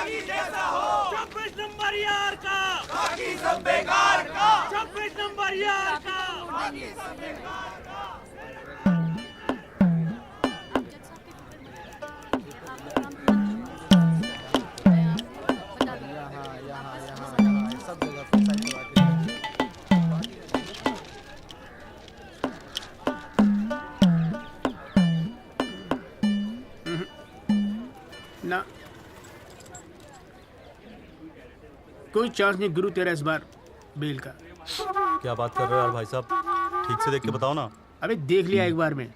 बागी जैसा हो। 26 नंबर यार का बाकी सब बेकार का। 26 नंबर यार का बाकी सब बेकार का। सब जगह पे साइड करवा के ना कोई चांस नहीं गुरु तेरा इस बार बेल का। क्या बात कर रहे हो यार भाई साहब, ठीक से देख के बताओ ना। अबे देख लिया एक बार में,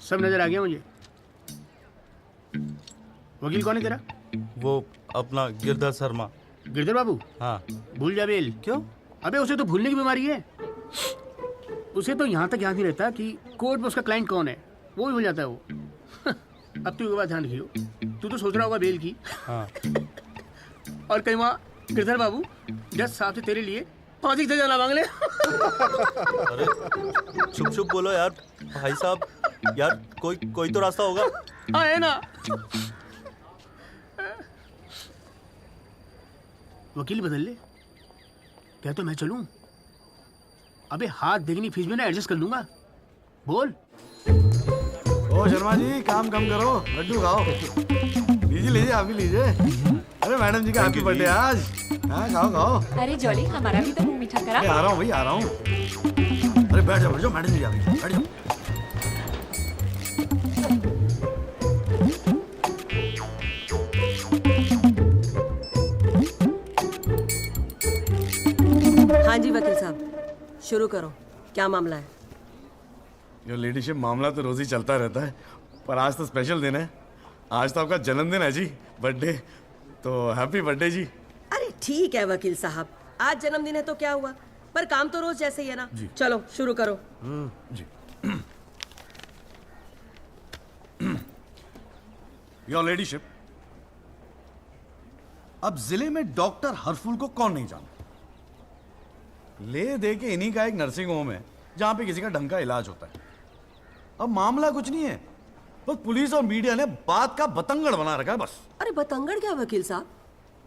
सब नजर आ गया मुझे। वकील कौन है तेरा? वो अपना गिरधर शर्मा। गिरधर बाबू? हाँ। भूल जा बेल। क्यों? अबे उसे तो भूलने की बीमारी है। उसे तो यहाँ तक याद नहीं रहता कि कोर्ट में उसका क्लाइंट कौन है, वो भी भूल जाता है वो। अब तू एक बात ध्यान रखियो, तू तो सोच रहा होगा बेल की। हाँ। और कहीं वहाँ गिरधर बाबू जज साहब से तेरे लिए फांसी से जाना मांग ले। अरे चुप चुप बोलो यार भाई साहब, यार कोई तो रास्ता होगा। हाँ है ना। वकील बदल ले, क्या तो मैं चलूं? अबे हाथ देखनी फीस में ना एडजस्ट कर लूंगा। बोल। ओ शर्मा जी, काम कम करो, लड्डू खाओ। लीजिए लीजिए, आप भी लीजिए। अरे मैडम जी का हैप्पी बर्थडे आज। हाँ खाओ खाओ। अरे जॉली, हमारा भी तो मुंह मीठा करा। आ रहा हूँ भाई, आ रहा हूँ। अरे बैठ जाओ मैडम जी, आ गई, बैठ जाओ। हाँ जी वकील साहब, शुरू करो, क्या मामला है? योर लेडीशिप, मामला तो रोज ही चलता रहता है, पर आज तो स्पेशल दिन है। आज तो आपका जन्मदिन है जी, बर्थडे। तो हैप्पी बर्थडे जी। अरे ठीक है वकील साहब, आज जन्मदिन है तो क्या हुआ, पर काम तो रोज जैसे ही है ना। चलो शुरू करो। जी। योर लेडीशिप, अब जिले में डॉक्टर हरफुल को कौन नहीं जानता? ले दे के इन्हीं का एक नर्सिंग होम है जहां पे किसी का ढंग का इलाज होता है। अब मामला कुछ नहीं है, बस पुलिस और मीडिया ने बात का बतंगड़ बना रखा है बस। अरे बतंगड़ क्या वकील साहब,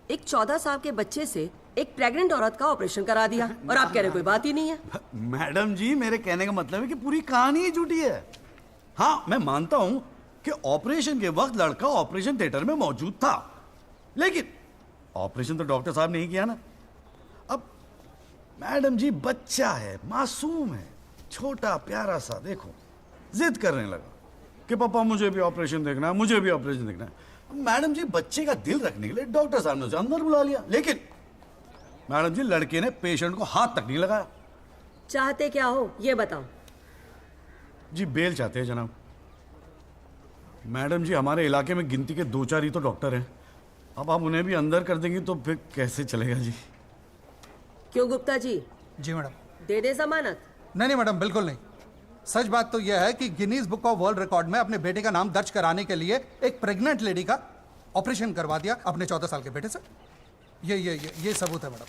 एक 14 साल के बच्चे से एक प्रेग्नेंट औरत का ऑपरेशन करा दिया और आप कह रहे कोई बात ही नहीं है। मैडम जी, मेरे कहने का मतलब है कि पूरी कहानी ही झूठी है। हाँ, मैं मानता हूं कि ऑपरेशन के वक्त लड़का ऑपरेशन थिएटर में मौजूद था, लेकिन ऑपरेशन तो डॉक्टर साहब ने ही किया ना। अब मैडम जी, बच्चा है, मासूम है, छोटा प्यारा सा, देखो जिद करने लगा कि पापा मुझे भी ऑपरेशन देखना है, मुझे भी ऑपरेशन देखना है। मैडम जी, बच्चे का दिल रखने के लिए डॉक्टर साहब ने उसे अंदर बुला लिया, लेकिन मैडम जी, लड़के ने पेशेंट को हाथ तक नहीं लगाया। चाहते क्या हो ये बताओ। जी बेल चाहते हैं जनाब। मैडम जी, हमारे इलाके में गिनती के 2-4 ही तो डॉक्टर हैं। अब आप उन्हें भी अंदर कर देंगी तो फिर कैसे चलेगा जी? क्यों गुप्ता जी? जी मैडम। दे दे जमानत? नहीं मैडम, बिल्कुल नहीं। सच बात तो यह है कि Guinness book of world record में अपने बेटे का नाम दर्ज कराने के लिए एक प्रेग्नेंट लेडी का ऑपरेशन करवा दिया अपने 14 साल के बेटे से। ये सबूत है मैडम।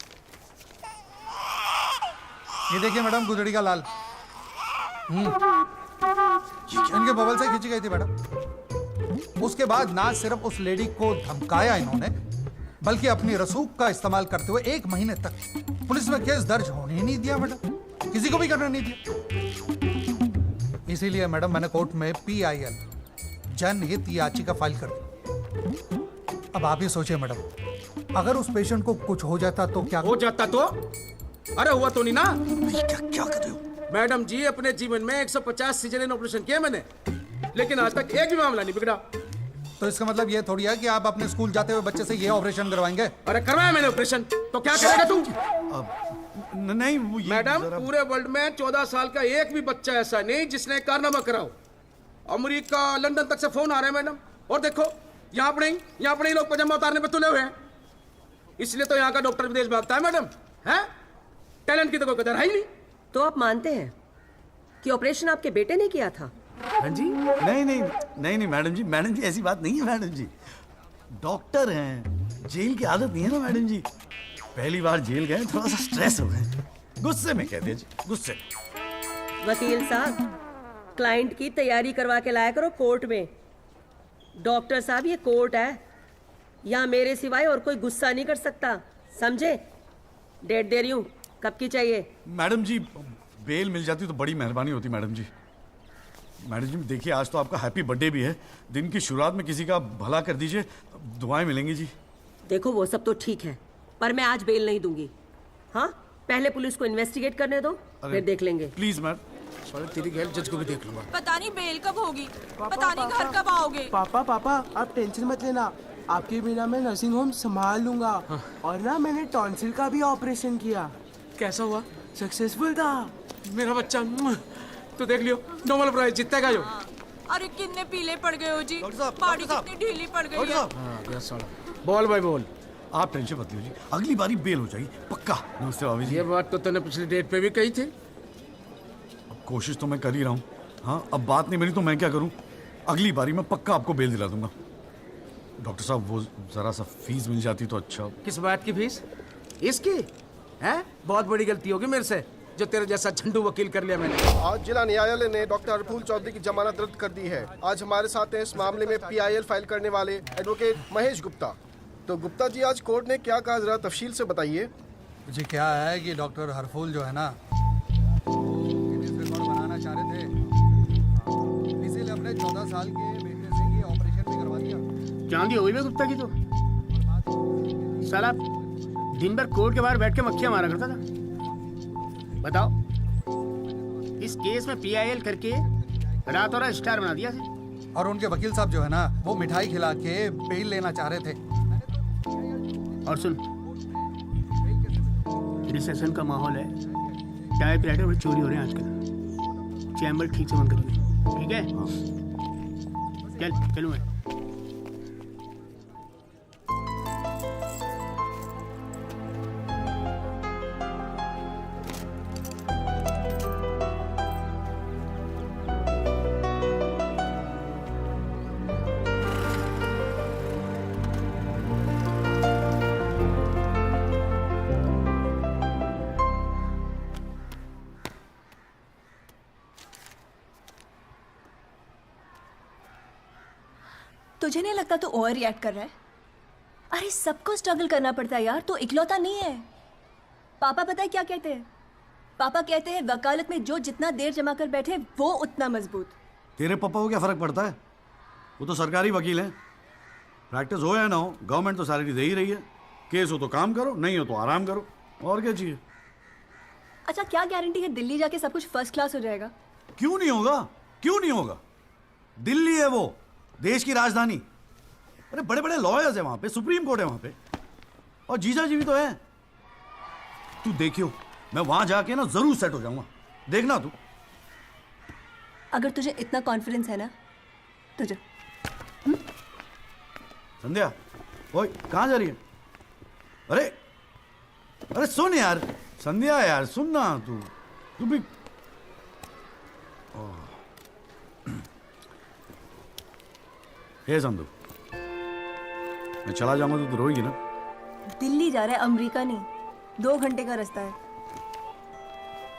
ये देखिए मैडम, गुदड़ी का लाल इनके बबल से खींची गई थी मैडम। उसके बाद ना सिर्फ उस लेडी को धमकाया इन्होंने, बल्कि अपनी रसूख का इस्तेमाल करते हुए 1 महीने तक पुलिस में केस दर्ज होने ही नहीं दिया मैडम, किसी को भी करने नहीं दिया। इसीलिए मैडम मैंने कोर्ट में PIL जनहित याचिका फाइल कर दी। अब आप ही सोचिए मैडम, अगर उस पेशेंट को कुछ हो जाता तो क्या हो जाता? तो अरे हुआ तो नहीं ना। क्या कर रहे हो मैडम जी, अपने जीवन में 150 सीजरियन ऑपरेशन किए मैंने, लेकिन आज तक एक भी मामला नहीं बिगड़ा। तो इसका मतलब ये थोड़ी है कि आप अपने स्कूल जाते हुए बच्चे से ये ऑपरेशन करवाएंगे? अरे करवाया मैंने ऑपरेशन, तो क्या करेगा तू? नहीं वो मैडम, पूरे वर्ल्ड में 14 साल का एक भी बच्चा ऐसा नहीं जिसने कारनामा कराओ। अमेरिका, लंदन तक से फोन आ रहे हैं मैडम, और देखो यहाँ पर ही लोग पजामा उतारने पर तुले हुए हैं। इसलिए तो यहाँ का डॉक्टर विदेश भागता है मैडम। है टैलेंट की तो कोई कदर है ही नहीं। तो आप मानते हैं कि ऑपरेशन आपके बेटे ने किया था? हाँ जी। नहीं मैडम जी ऐसी बात नहीं है मैडम जी। डॉक्टर हैं, जेल की आदत नहीं है ना मैडम जी। पहली बार जेल गए, थोड़ा सा स्ट्रेस हो गए, गुस्से में कह दीजिए, गुस्से। वकील साहब, क्लाइंट की तैयारी करवा के लाया करो कोर्ट में। डॉक्टर साहब, ये कोर्ट है, यहाँ मेरे सिवाय और कोई गुस्सा नहीं कर सकता, समझे? डेट दे रही हूँ, कब की चाहिए? मैडम जी बेल मिल जाती तो बड़ी मेहरबानी होती मैडम जी। मैडम जी देखिए आज तो आपका हैप्पी बर्थडे भी है, दिन की शुरुआत में किसी का भला कर दीजिए, दुआएं मिलेंगी जी। देखो वो सब तो ठीक है, पर मैं आज बेल नहीं दूंगी। हाँ, पहले पुलिस को इन्वेस्टिगेट करने दो, फिर देख लेंगे। Please ma'am. साले तेरी गैल जज को भी देख लूंगा। पता नहीं बेल कब होगी, पता नहीं घर कब आओगे। पापा पापा आप टेंशन मत लेना, आपके बिना मैं नर्सिंग होम संभाल लूंगा। और ना मैंने टॉन्सिल का भी ऑपरेशन किया, कैसा हुआ? सक्सेसफुल था। मेरा बच्चा तो देख लियो, नॉर्मल प्राइस जीतेगा यो। अरे कितने पीले पड़ गए हो जी, डॉक्टर साहब, बॉडी डॉक्टर साहब। कितनी ढीली पड़ गई डॉक्टर है। साहब गया साला। बोल भाई बोल। आप टेंशन मत लीजिए, अगली बारी बेल हो जाएगी पक्का। नमस्ते भाभी जी। ये बात तो तूने पिछली डेट पे भी कही थी। अब कोशिश तो मैं कर ही रहा हूँ। हाँ अब बात नहीं मिली तो मैं क्या करूँ, अगली बारी मैं पक्का आपको बेल दिला दूंगा। डॉक्टर साहब वो जरा सा फीस मिल जाती तो अच्छा। किस बात की फीस? इसकी है? बहुत बड़ी गलती होगी मेरे से जो तेरे जैसा झंडू वकील कर लिया मैंने। आज जिला न्यायालय ने डॉक्टर हरफूल चौधरी की जमानत रद्द कर दी है। आज हमारे साथ हैं इस मामले में PIL फाइल करने वाले एडवोकेट महेश गुप्ता। तो गुप्ता जी आज कोर्ट ने क्या कहा, जरा तफसील से बताइए। जी क्या है कि डॉक्टर हरफूल जो है ना गिनीज रिकॉर्ड बनाना चाह रहे थे, इसीलिए अपने 14 साल के बेटे से ये ऑपरेशन भी करवा दिया। चांदी हो गई गुप्ता की तो। साला दिन भर कोर्ट के बाहर बैठ के मक्खियां मारा करता था। बताओ, इस केस में PIL करके रातों रात स्टार बना दिया था। और उनके वकील साहब जो है ना वो मिठाई खिला के बेल लेना चाह रहे थे। और सुन, रिसेशन का माहौल है, टाइपराइटर में चोरी हो रहे हैं आजकल, चैम्बर ठीक से बंद करिए, ठीक है? चलूँ मैं। तुझे नहीं लगता तू ओवर रिएक्ट कर रहा है? अरे सबको स्ट्रगल करना पड़ता है यार, तो इकलौता नहीं है। पापा पता है क्या कहते हैं? पापा कहते हैं वकालत में जो जितना देर जमा कर बैठे वो उतना मजबूत। तेरे पापा को क्या फर्क पड़ता है, वो तो सरकारी वकील हैं। प्रैक्टिस हो या ना हो गवर्नमेंट तो सैलरी दे ही रही है। केस हो तो काम करो, नहीं हो तो आराम करो, और क्या चाहिए। अच्छा क्या गारंटी है दिल्ली जाके सब कुछ फर्स्ट क्लास हो जाएगा? क्यों नहीं होगा, क्यों नहीं होगा। दिल्ली है वो देश की राजधानी। अरे बड़े बड़े लॉयर्स है वहां पे, सुप्रीम कोर्ट है वहां पे, और जीजा जी भी तो है। तू देखियो मैं वहां जाके ना जरूर सेट हो जाऊंगा, देखना तू। अगर तुझे इतना कॉन्फिडेंस है ना तो जा। संध्या, ओए कहाँ जा रही है? अरे अरे सुन यार, संध्या यार सुन ना, तू भी। हे संधू, मैं चला जाऊंगा तो तू रोएगी ना? दिल्ली जा रहा है, अमेरिका नहीं। 2 घंटे का रास्ता है।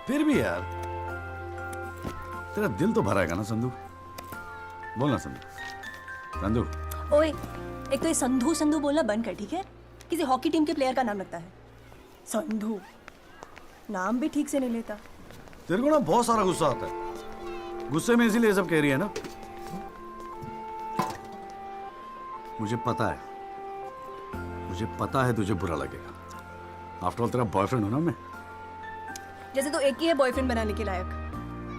फिर भी यार तेरा दिल तो भराएगा ना संधू, बोलना संधू। संधू ओए, एक तो ये संधू संधू बोलना बंद कर, ठीक है? किसी हॉकी टीम के प्लेयर का नाम लगता है संधू, नाम भी ठीक से नहीं लेता। तेरे को ना बहुत सारा गुस्सा आता है, गुस्से में इसीलिए सब कह रही है ना। मुझे पता है तुझे बुरा लगेगा। आफ्टर ऑल तेरा बॉयफ्रेंड हूं ना मैं। जैसे तो एक ही है बॉयफ्रेंड बनाने के लायक।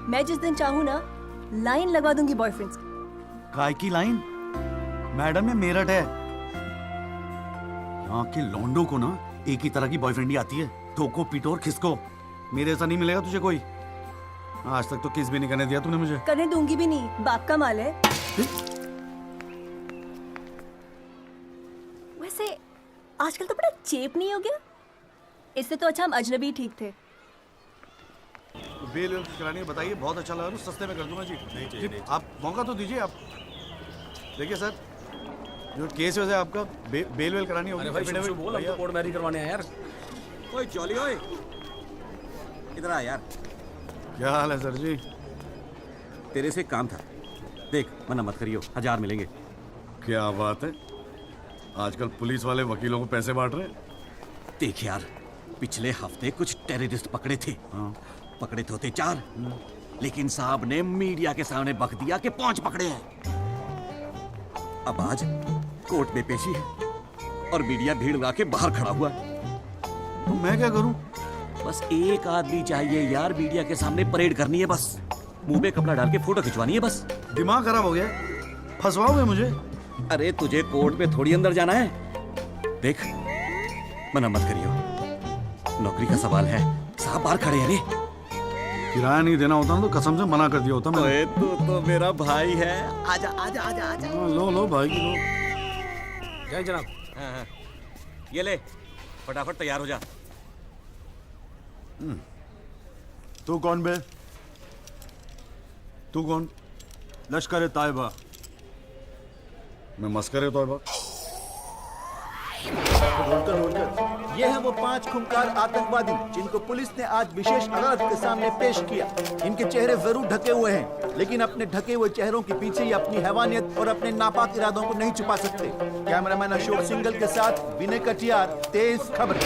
मैं जिस दिन चाहूँ ना लाइन लगवा दूंगी बॉयफ्रेंड्स की। काय की लाइन? मैडम में मेरठ है, यहाँ के लौंडों को ना एक ही तरह की बॉयफ्रेंड ही आती है, ठोको पीटो और खिसको। मेरे ऐसा नहीं मिलेगा तुझे कोई। आज तक तो किस भी नहीं करने दिया तूने मुझे। करने दूंगी भी नहीं, बाप का माल है। वैसे आजकल तो बड़ा चेप नहीं हो गया? इससे तो अच्छा हम अजनबी ठीक थे। बेल वेल करानी है बताइए, बहुत अच्छा लगा, सस्ते में कर दूंगा जी। नहीं, आप मौका तो दीजिए। आप देखिए सर, जो केस है आपका, बेल वेल करानी होगी। अरे भाई शुभ बोल, हम तो कोर्ट मैरिज करवाने हैं यार। ओए जॉली, ओए इधर आ यार। क्या हाल है सर जी? तेरे से एक काम था, देख मना मत करियो, 1000 मिलेंगे। क्या बात है, आजकल पुलिस वाले वकीलों को पैसे बांट रहे हैं। देख यार, पिछले हफ्ते कुछ टेररिस्ट पकड़े थे। पकड़े तो थे 4, लेकिन साहब ने मीडिया के सामने बक दिया कि 5 पकड़े हैं। अब आज कोर्ट में पेशी है और मीडिया भीड़ लगा के बाहर खड़ा हुआ है। तो मैं क्या करूं? बस एक आदमी चाहिए यार, मीडिया के सामने परेड करनी है बस। मुंह में कपड़ा डाल के फोटो खिंचवानी है बस। दिमाग खराब हो गया, फंसवाओगे मुझे? अरे तुझे कोर्ट में थोड़ी अंदर जाना है। देख, मना मत करियो, नौकरी का सवाल है। साहब बाहर खड़े हैं रे। किराया नहीं देना होता ना तो कसम से मना कर दिया होता मैं। ओए तू तो मेरा भाई है। आजा आजा आजा आजा। लो भाई की लो। जय जनाब। हाँ। ये ले, फटाफट तैयार हो जा। तू कौन बे? तू कौन? लश्कर तायबा। मैं मस्कर तौबा। ये हैं वो 5 खूंखार आतंकवादी जिनको पुलिस ने आज विशेष अदालत के सामने पेश किया। इनके चेहरे जरूर ढके हुए हैं, लेकिन अपने ढके हुए चेहरों के पीछे ये अपनी हैवानियत और अपने नापाक इरादों को नहीं छुपा सकते। कैमरामैन अशोक सिंगल के साथ विनय कटियार, तेज खबर।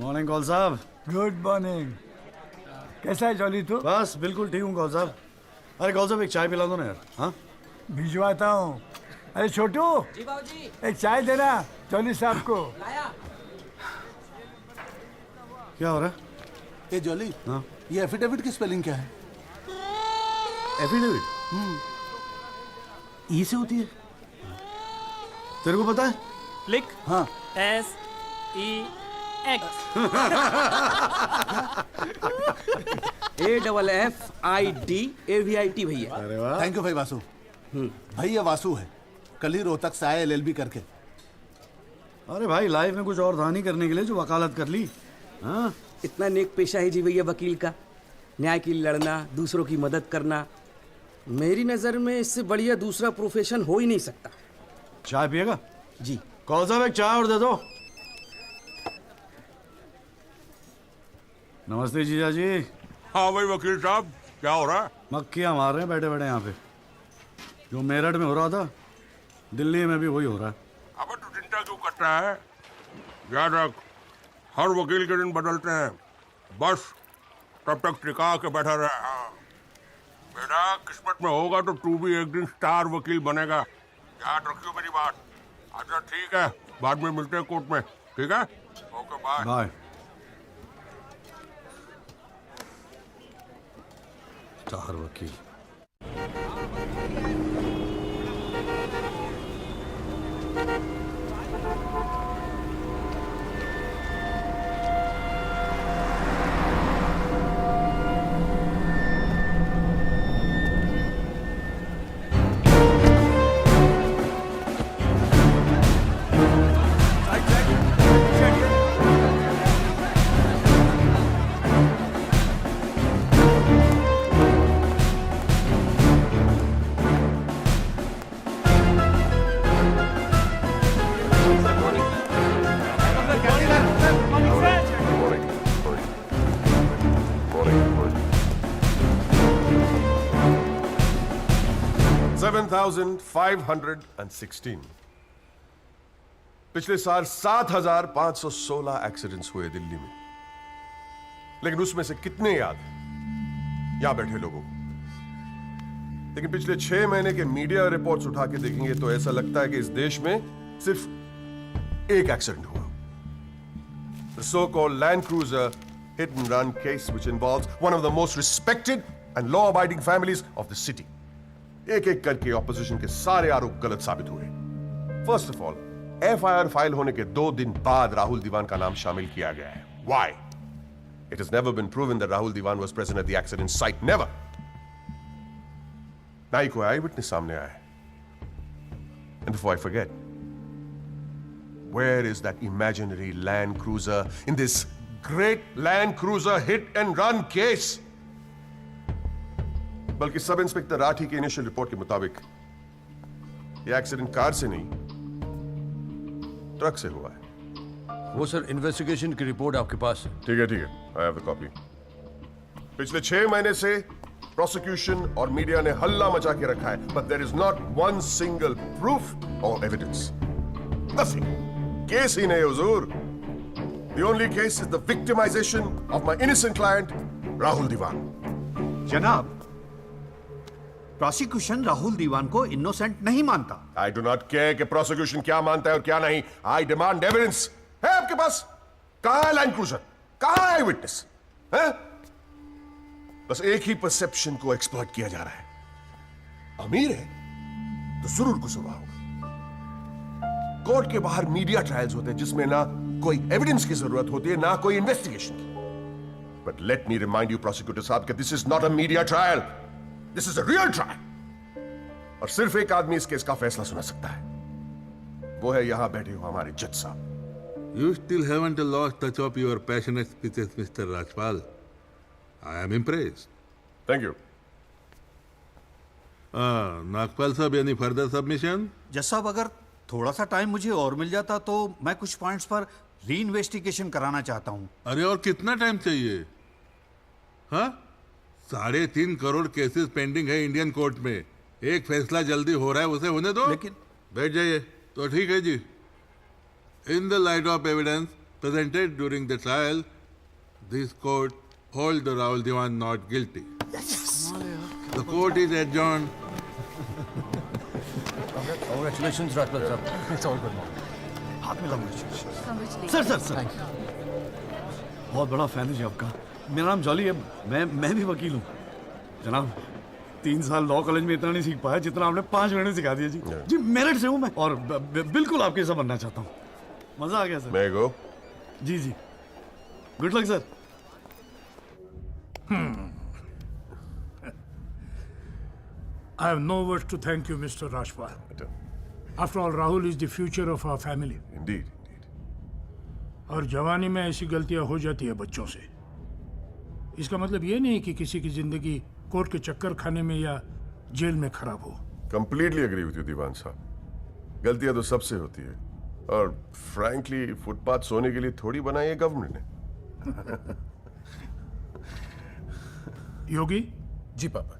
मॉर्निंग कॉल साहब। Good morning. कैसा है जॉली तू? बस बिल्कुल ठीक हूँ कॉल साहब। अरे कॉल साहब एक चाय पिला दो ना यार। हाँ भिजवाता हूँ। अरे छोटू, जी बाबूजी। एक चाय देना जॉली साहब को। लाया। क्या हो रहा है? ए जॉली, हाँ ये एफिडेविट की स्पेलिंग क्या है? एफिडेविट ई से होती है? तेरे को पता है? लिख। हाँ SEX। AFFIDAVIT भैया। अरे वाह। थैंक यू भाई वासु। भाई ये वासु है, कल ही रोहतक से आया LLB करके। अरे भाई लाइफ में कुछ और था नहीं करने के लिए जो वकालत कर ली। हाँ इतना नेक पेशा है जी भैया वकील का, न्याय के लिए लड़ना, दूसरों की मदद करना। मेरी नज़र में इससे बढ़िया दूसरा प्रोफेशन हो ही नहीं सकता। चाय पिएगा? जी। कॉल साहब एक चाय और दे दो। नमस्ते जीजा जी। हाँ भाई वकील साहब, क्या हो रहा है? मक्खियाँ मार रहे हैं बैठे बैठे यहाँ पे। जो मेरठ में हो रहा था दिल्ली में भी वही हो रहा है। अबे तू चिंता क्यों करता है? याद रख, हर वकील के दिन बदलते हैं, बस तब तक टिका के बैठा रहे। हाँ बेटा, किस्मत में होगा तो तू भी एक दिन स्टार वकील बनेगा। याद रखियो मेरी बात। अच्छा ठीक है, बाद में मिलते हैं कोर्ट में। ठीक है, ओके बाय। बाय। स्टार वकील। $7,516। पिछले साल 7,516 एक्सीडेंट्स हुए दिल्ली में, लेकिन उसमें से कितने याद हैं यहां बैठे लोगों को? लेकिन पिछले 6 महीने के मीडिया रिपोर्ट्स उठा के देखेंगे तो ऐसा लगता है कि इस देश में सिर्फ एक एक्सीडेंट हुआ। The so-called Land Cruiser hit and run case, which involves one of the most respected and law-abiding families of the city. एक एक करके ऑपोजिशन के सारे आरोप गलत साबित हुए। First of all, FIR file होने के 2 दिन बाद राहुल दीवान का नाम शामिल किया गया है। Why? It has never been proven that Rahul Diwan was present at the accident site. Never. ना ही कोई आई विटनेस सामने आया है। And before I forget, where is that imaginary Land Cruiser in this great Land Cruiser hit and run case? बल्कि sub inspector Rathi के initial report के मुताबिक यह एक्सीडेंट कार से नहीं, ट्रक से हुआ है। वो सर इन्वेस्टिगेशन की रिपोर्ट आपके पास है? ठीक है, आई हैव द कॉपी। पिछले 6 महीने से प्रोसिक्यूशन और मीडिया ने हल्ला मचा के रखा है, but there is not one single proof और एविडेंस। नथिंग। केस ही नहीं हुजूर। The only case is the victimization of my innocent client, Rahul Diwan. जनाब, प्रोसिक्यूशन राहुल दीवान को इनोसेंट नहीं मानता। I do not care कि प्रोसिक्यूशन क्या मानता है और क्या नहीं। I demand evidence. है आपके पास? कहाँ है लैंड क्रूजर? कहाँ है विटनेस? है? बस एक ही परसेप्शन को एक्सप्लॉइट किया जा रहा है। अमीर है तो जरूर कुछ हुआ होगा। कोर्ट के बाहर मीडिया ट्रायल्स होते हैं जिसमें ना कोई एविडेंस की जरूरत होती है ना कोई इन्वेस्टिगेशन की। But let me remind you prosecutor साहब कि this is not a media trial, this is a real trial. और सिर्फ एक आदमी इस केस का फैसला सुना सकता है, वो है यहां बैठे हुए हमारे जज साहब। You still haven't lost touch of your passionate speeches, Mr. Rajpal. I am impressed. Thank you. Nagpal साहब, any further submission? जज साहब, अगर थोड़ा सा टाइम मुझे और मिल जाता तो मैं कुछ पॉइंट्स पर री इन्वेस्टिगेशन कराना चाहता हूँ। अरे और कितना टाइम चाहिए? हाँ, 3.5 करोड़ केसेस पेंडिंग है इंडियन कोर्ट में। एक फैसला जल्दी हो रहा है, उसे होने दो। लेकिन बैठ जाइए। तो ठीक है जी। In the light of evidence presented during the trial, this court holds the Rahul Diwan not guilty. Yes. The court is adjourned. Congratulations, Rajpal sir. It's all good. हाथ मिला मुझे। सर। बहुत बड़ा फैन है जी आपका। मेरा नाम जॉली है, मैं भी वकील हूँ। जनाब, 3 साल लॉ कॉलेज में इतना नहीं सीख पाया जितना आपने 5 मिनट में सिखा दिया जी। जी मेरिट से हूँ मैं और बिल्कुल आपके जैसा बनना चाहता हूँ। मजा आ गया सर। मैं गो। जी। Good luck sir. I have no words to thank you, Mr. Rajpal. After all, Rahul is the future of our family. Indeed. और जवानी में ऐसी गलतियां हो जाती है बच्चों से। इसका मतलब ये नहीं कि किसी की जिंदगी कोर्ट के चक्कर खाने में या जेल में खराब हो। कंप्लीटली एग्री विद यू दीवान साहब। गलतियां तो सबसे होती है और फ्रैंकली फुटपाथ सोने के लिए थोड़ी बनाई है गवर्नमेंट ने। योगी जी पापा।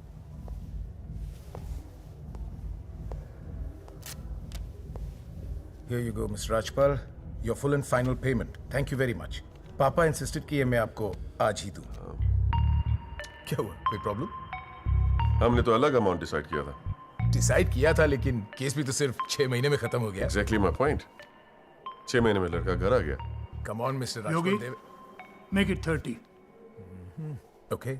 Here you go, Mr. Rajpal. Your full and final payment. Thank you very much. पापा इंसिस्टेड कि ये मैं आपको आज ही दूं। क्या हुआ? कोई प्रॉब्लम? हमने तो अलग अमाउंट डिसाइड किया था। डिसाइड किया था, लेकिन केस भी तो सिर्फ 6 महीने में खत्म हो गया। Exactly my point. 6 महीने में लड़का घर आ गया। Come on, Mr. Rajpal. Yogi, make it 30. Okay.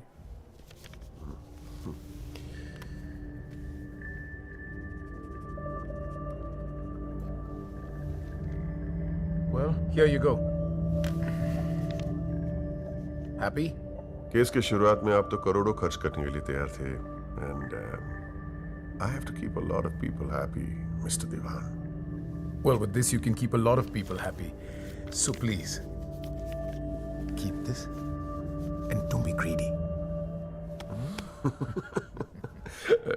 Well, here you go. Happy? Case के शुरुआत में आप तो करोड़ों खर्च करने के लिए तैयार थे and I have to keep a lot of people happy, Mr. Diwan. Well, with this you can keep a lot of people happy. So please, keep this and don't be greedy.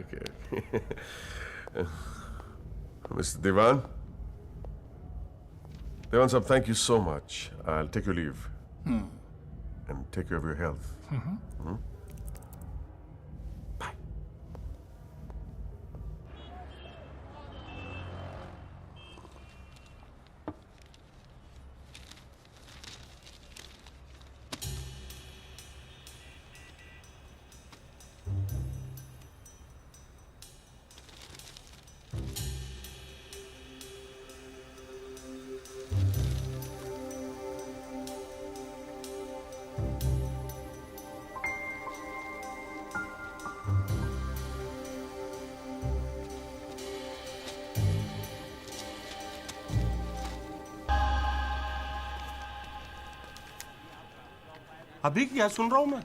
Okay. Mr. Diwan? Diwan sahab, thank you so much. I'll take your leave. And take care of your health. Bye. अभी क्या सुन रहा हूं मैं?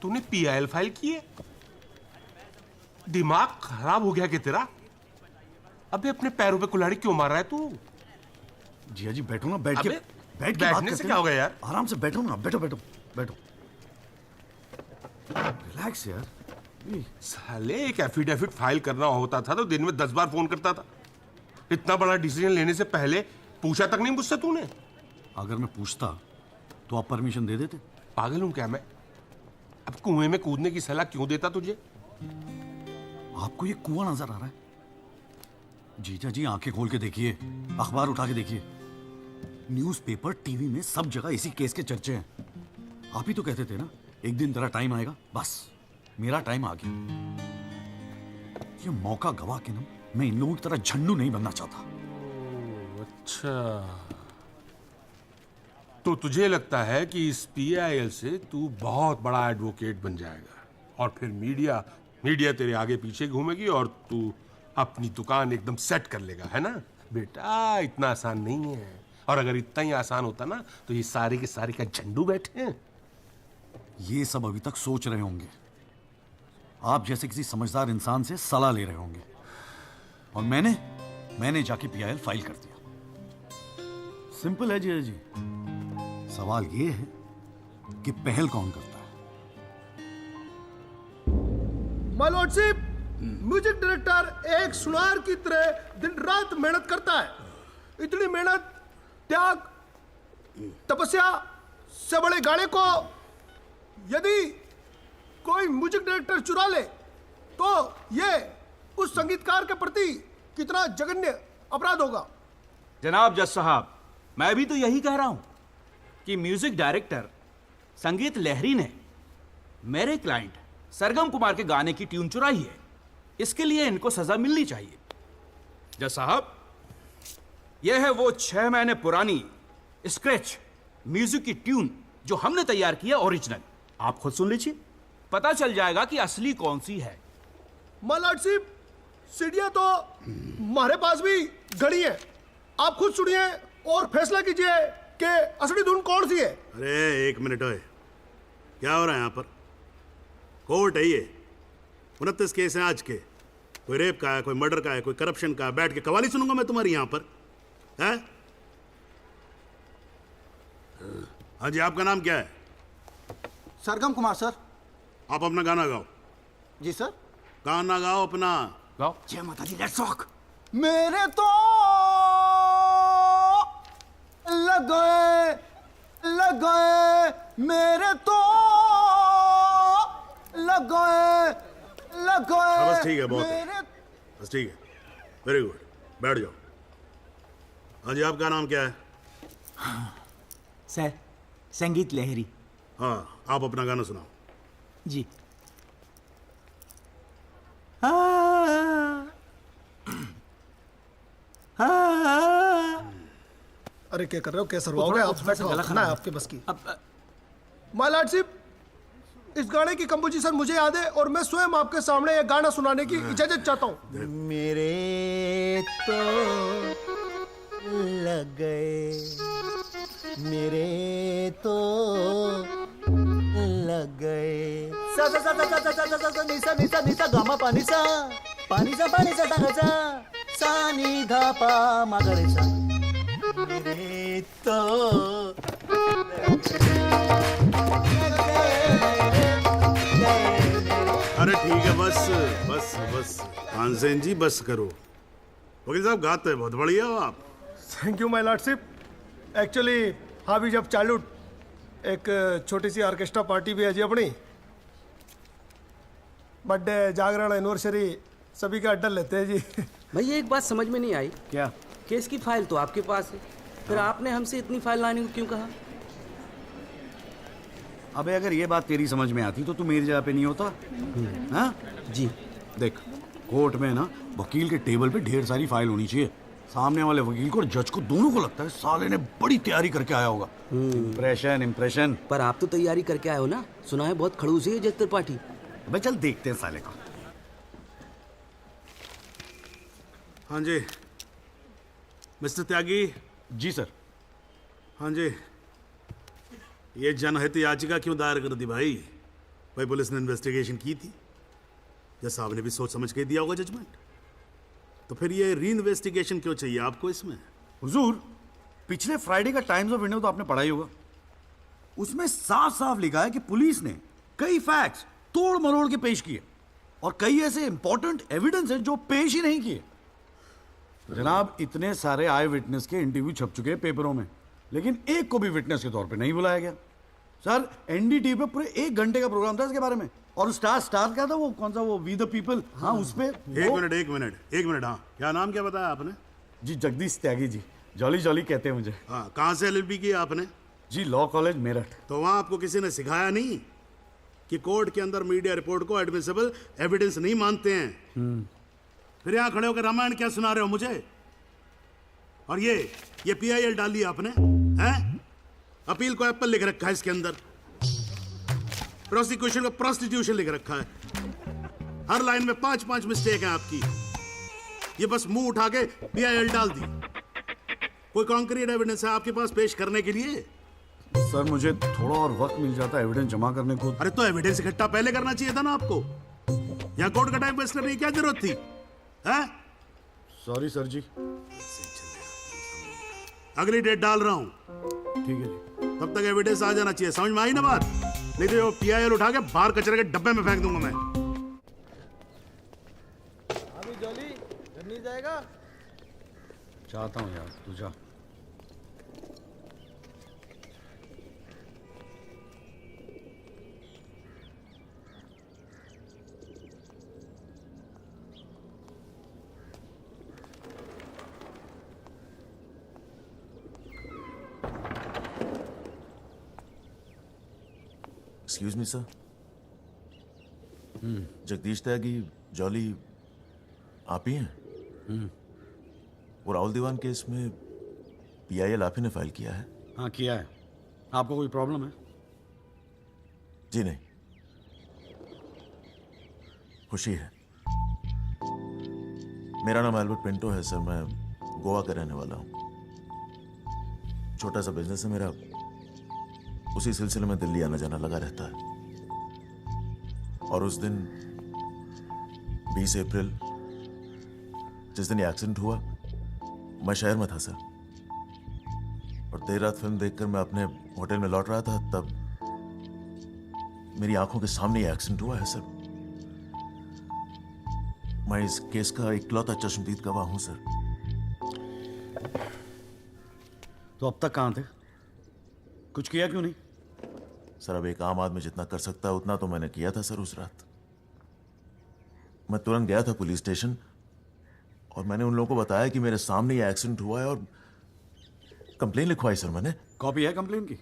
तूने PIL file की है? दिमाग खराब हो गया क्या तेरा? अबे अपने पैरों पे कुल्हाड़ी क्यों मार रहा है तू? जिया जी बैठो ना, बैठ के बैठने से क्या होगा यार? आराम से बैठो ना, बैठो। रिलैक्स यार। साले एक एफिडेविट फाइल करना होता था तो दिन में 10 बार फोन करता था। इतना बड़ा डिसीजन लेने से पहले पूछा तक नहीं मुझसे तूने? अगर मैं पूछता तो आप परमिशन दे देते? पागल हूं क्या मैं? कुएं में कूदने की सलाह क्यों देता तुझे? आपको ये कुआं नजर आ रहा है? जीजा जी आंखें खोल के देखिए, अखबार उठा के देखिए, न्यूज़पेपर, टीवी में सब जगह इसी केस के चर्चे हैं। आप ही तो कहते थे ना एक दिन तेरा टाइम आएगा। बस मेरा टाइम आ गया। ये मौका गवा के ना मैं इन लोगों की तरह झंडू नहीं बनना चाहता। अच्छा, तो तुझे लगता है कि इस PIL से तू बहुत बड़ा एडवोकेट बन जाएगा और फिर मीडिया तेरे आगे पीछे घूमेगी और तू अपनी दुकान एकदम सेट कर लेगा, है ना? बेटा इतना आसान नहीं है, और अगर इतना ही आसान होता ना तो ये सारे के सारे का झंडू बैठे हैं। ये सब अभी तक सोच रहे होंगे, आप जैसे किसी समझदार इंसान से सलाह ले रहे होंगे, और मैंने जाके PIL फाइल कर दिया। सिंपल है जीजा जी, सवाल ये है कि पहल कौन करता है। माय लॉर्डशिप, म्यूजिक डायरेक्टर एक सुनार की तरह दिन रात मेहनत करता है। इतनी मेहनत, त्याग, तपस्या से बड़े गाने को यदि कोई म्यूजिक डायरेक्टर चुरा ले तो ये उस संगीतकार के प्रति कितना जघन्य अपराध होगा। जनाब जज साहब, मैं भी तो यही कह रहा हूं कि म्यूजिक डायरेक्टर संगीत लहरी ने मेरे क्लाइंट सरगम कुमार के गाने की ट्यून चुराई है। इसके लिए इनको सजा मिलनी चाहिए। जज साहब, यह है वो 6 महीने पुरानी स्क्रैच म्यूजिक की ट्यून जो हमने तैयार किया ओरिजिनल। आप खुद सुन लीजिए, पता चल जाएगा कि असली कौन सी है। माय लॉर्डशिप, सीढ़ियां तो हमारे पास भी घड़ी है। आप खुद सुनिए और फैसला कीजिए कि असली धुन कौन सी है। अरे एक मिनट है, क्या हो रहा है यहाँ पर? कोर्ट है ये, 29 केस हैं आज के। कोई रेप का है, कोई मर्डर का है, कोई करप्शन का है। बैठ के कवाली सुनूंगा मैं तुम्हारी यहाँ पर, है? हाँ जी, आपका नाम क्या है? सरगम कुमार सर। आप अपना गाना गाओ। जी सर। गाना गाओ अपना। गाओ। जय माता दी, लेट्स रॉक। मेरे तो लग गए मेरे तो लग गए बस ठीक है, बहुत है। बस ठीक है, वेरी गुड, बैठ जाओ। हाँ जी, आपका नाम क्या है? सर, संगीत लहरी। हाँ, आप अपना गाना सुनाओ। जी। अरे क्या कर रहे हो, कैसे सरवाओगे आप? खाना है आपके बस की। माय लॉर्डशिप, इस गाने की कंपोजिशन मुझे याद है और मैं स्वयं आपके सामने ये गाना सुनाने की इजाजत चाहता हूँ। मेरे तो लग गए, मेरे तो लग गए। सा सा सा सा सा सा सा सा निसा निसा निसा गामा पानी सा टाकाचा सा नि धा पा मागरेसा। मेरे तो अरे ठीक है, बस बस बस तानसेन जी, बस करो। वकील साहब, गाते हैं, बहुत बढ़िया हो आप। Thank you my lordship. Actually हाँ भी जब चालू एक छोटी सी ऑर्केस्ट्रा पार्टी भी है जी अपनी। बर्थडे, जागरण, एनिवर्सरी सभी का अड्डा लेते हैं जी। भाई एक बात समझ में नहीं आई। क्या? केस की फाइल तो आपके पास है, फिर आपने हमसे इतनी फाइल लाने को क्यों कहा? अबे अगर ये बात तेरी समझ में आती तो तू मेरी जगह पे नहीं होता। हाँ जी। देख, कोर्ट में ना वकील के टेबल पे ढेर सारी फाइल होनी चाहिए। सामने वाले वकील को और जज को दोनों को लगता है साले ने बड़ी तैयारी करके आया होगा। इम्प्रेशन। पर आप तो तैयारी करके आए हो ना, सुना है बहुत खड़ूस है जज त्रिपाठी। भाई चल देखते हैं साले को। हाँ जी मिस्टर त्यागी। जी सर। हाँ जी, ये जनहित याचिका क्यों दायर कर दी भाई? भाई पुलिस ने इन्वेस्टिगेशन की थी, जज साहब ने भी सोच समझ के दिया होगा जजमेंट, तो फिर ये री इन्वेस्टिगेशन क्यों चाहिए आपको इसमें? हुजूर, पिछले फ्राइडे का टाइम्स ऑफ इंडिया तो आपने पढ़ा ही होगा। उसमें साफ साफ लिखा है कि पुलिस ने कई फैक्ट्स तोड़ मरोड़ के पेश किए और कई ऐसे इंपॉर्टेंट एविडेंस हैं जो पेश ही नहीं किए। जनाब, इतने सारे आई विटनेस के इंटरव्यू छप चुके हैं पेपरों में, लेकिन एक को भी विटनेस के तौर पे नहीं बुलाया गया। सर एनडीटीवी पे पूरे 1 घंटे का प्रोग्राम था इसके बारे में। और स्टार क्या था वो, कौन सा वो, वी द पीपल, हाँ उस पे। एक मिनट, हाँ क्या नाम क्या बताया आपने? जी जगदीश त्यागी जी, जॉली जॉली कहते हैं मुझे। हाँ, कहाँ से LLB की आपने? जी लॉ कॉलेज मेरठ। तो वहाँ आपको किसी ने सिखाया नहीं कि कोर्ट के अंदर मीडिया रिपोर्ट को एडमिसिबल एविडेंस नहीं मानते हैं? फिर यहाँ खड़े होकर रामायण क्या सुना रहे हो मुझे? और ये PIL डाली आपने, हैं? अपील को एप्पल लिख रखा है इसके अंदर, प्रोसिक्यूशन को प्रोस्टिट्यूशन लिख रखा है। हर लाइन में 5-5 मिस्टेक है आपकी। ये बस मुंह उठा के PIL डाल दी। कोई कॉन्क्रीट एविडेंस है आपके पास पेश करने के लिए? सर मुझे थोड़ा और वक्त मिल जाता एविडेंस जमा करने को। अरे तो एविडेंस इकट्ठा पहले करना चाहिए था ना आपको। यहाँ कोर्ट का टाइम वेस्ट करने की क्या जरूरत थी, हैं? सॉरी सर जी। अगली डेट डाल रहा हूँ, ठीक है जी। तब तक एविडेंस आ जाना चाहिए, समझ में आई ना बात? नहीं तो PIL उठा के बाहर कचरे के डब्बे में फेंक दूंगा मैं। अभी जॉली घर नहीं जाएगा? चाहता हूँ यार, तू जा। एक्सक्यूज मी सर, जगदीश त्यागी जॉली आप ही हैं? वो राहुल दीवान केस में PIL आप ही ने फाइल किया है? हाँ किया है। आपको कोई प्रॉब्लम है? जी नहीं, खुशी है। मेरा नाम एल्बर्ट पिंटो है सर, मैं गोवा का रहने वाला हूँ। छोटा सा बिजनेस है मेरा, उसी सिलसिले में दिल्ली आना जाना लगा रहता है। और उस दिन 20 अप्रैल जिस दिन ये एक्सीडेंट हुआ, मैं शहर में था सर। और देर रात फिल्म देखकर मैं अपने होटल में लौट रहा था, तब मेरी आंखों के सामने ये एक्सीडेंट हुआ है सर। मैं इस केस का इकलौता चश्मदीद गवाह हूं सर। तो अब तक कहां थे? कुछ किया क्यों नहीं? सर अब एक आम आदमी जितना कर सकता है उतना तो मैंने किया था सर। उस रात मैं तुरंत गया था पुलिस स्टेशन और मैंने उन लोगों को बताया कि मेरे सामने ये एक्सीडेंट हुआ है और कंप्लेन लिखवाई सर मैंने। कॉपी है कंप्लेन की?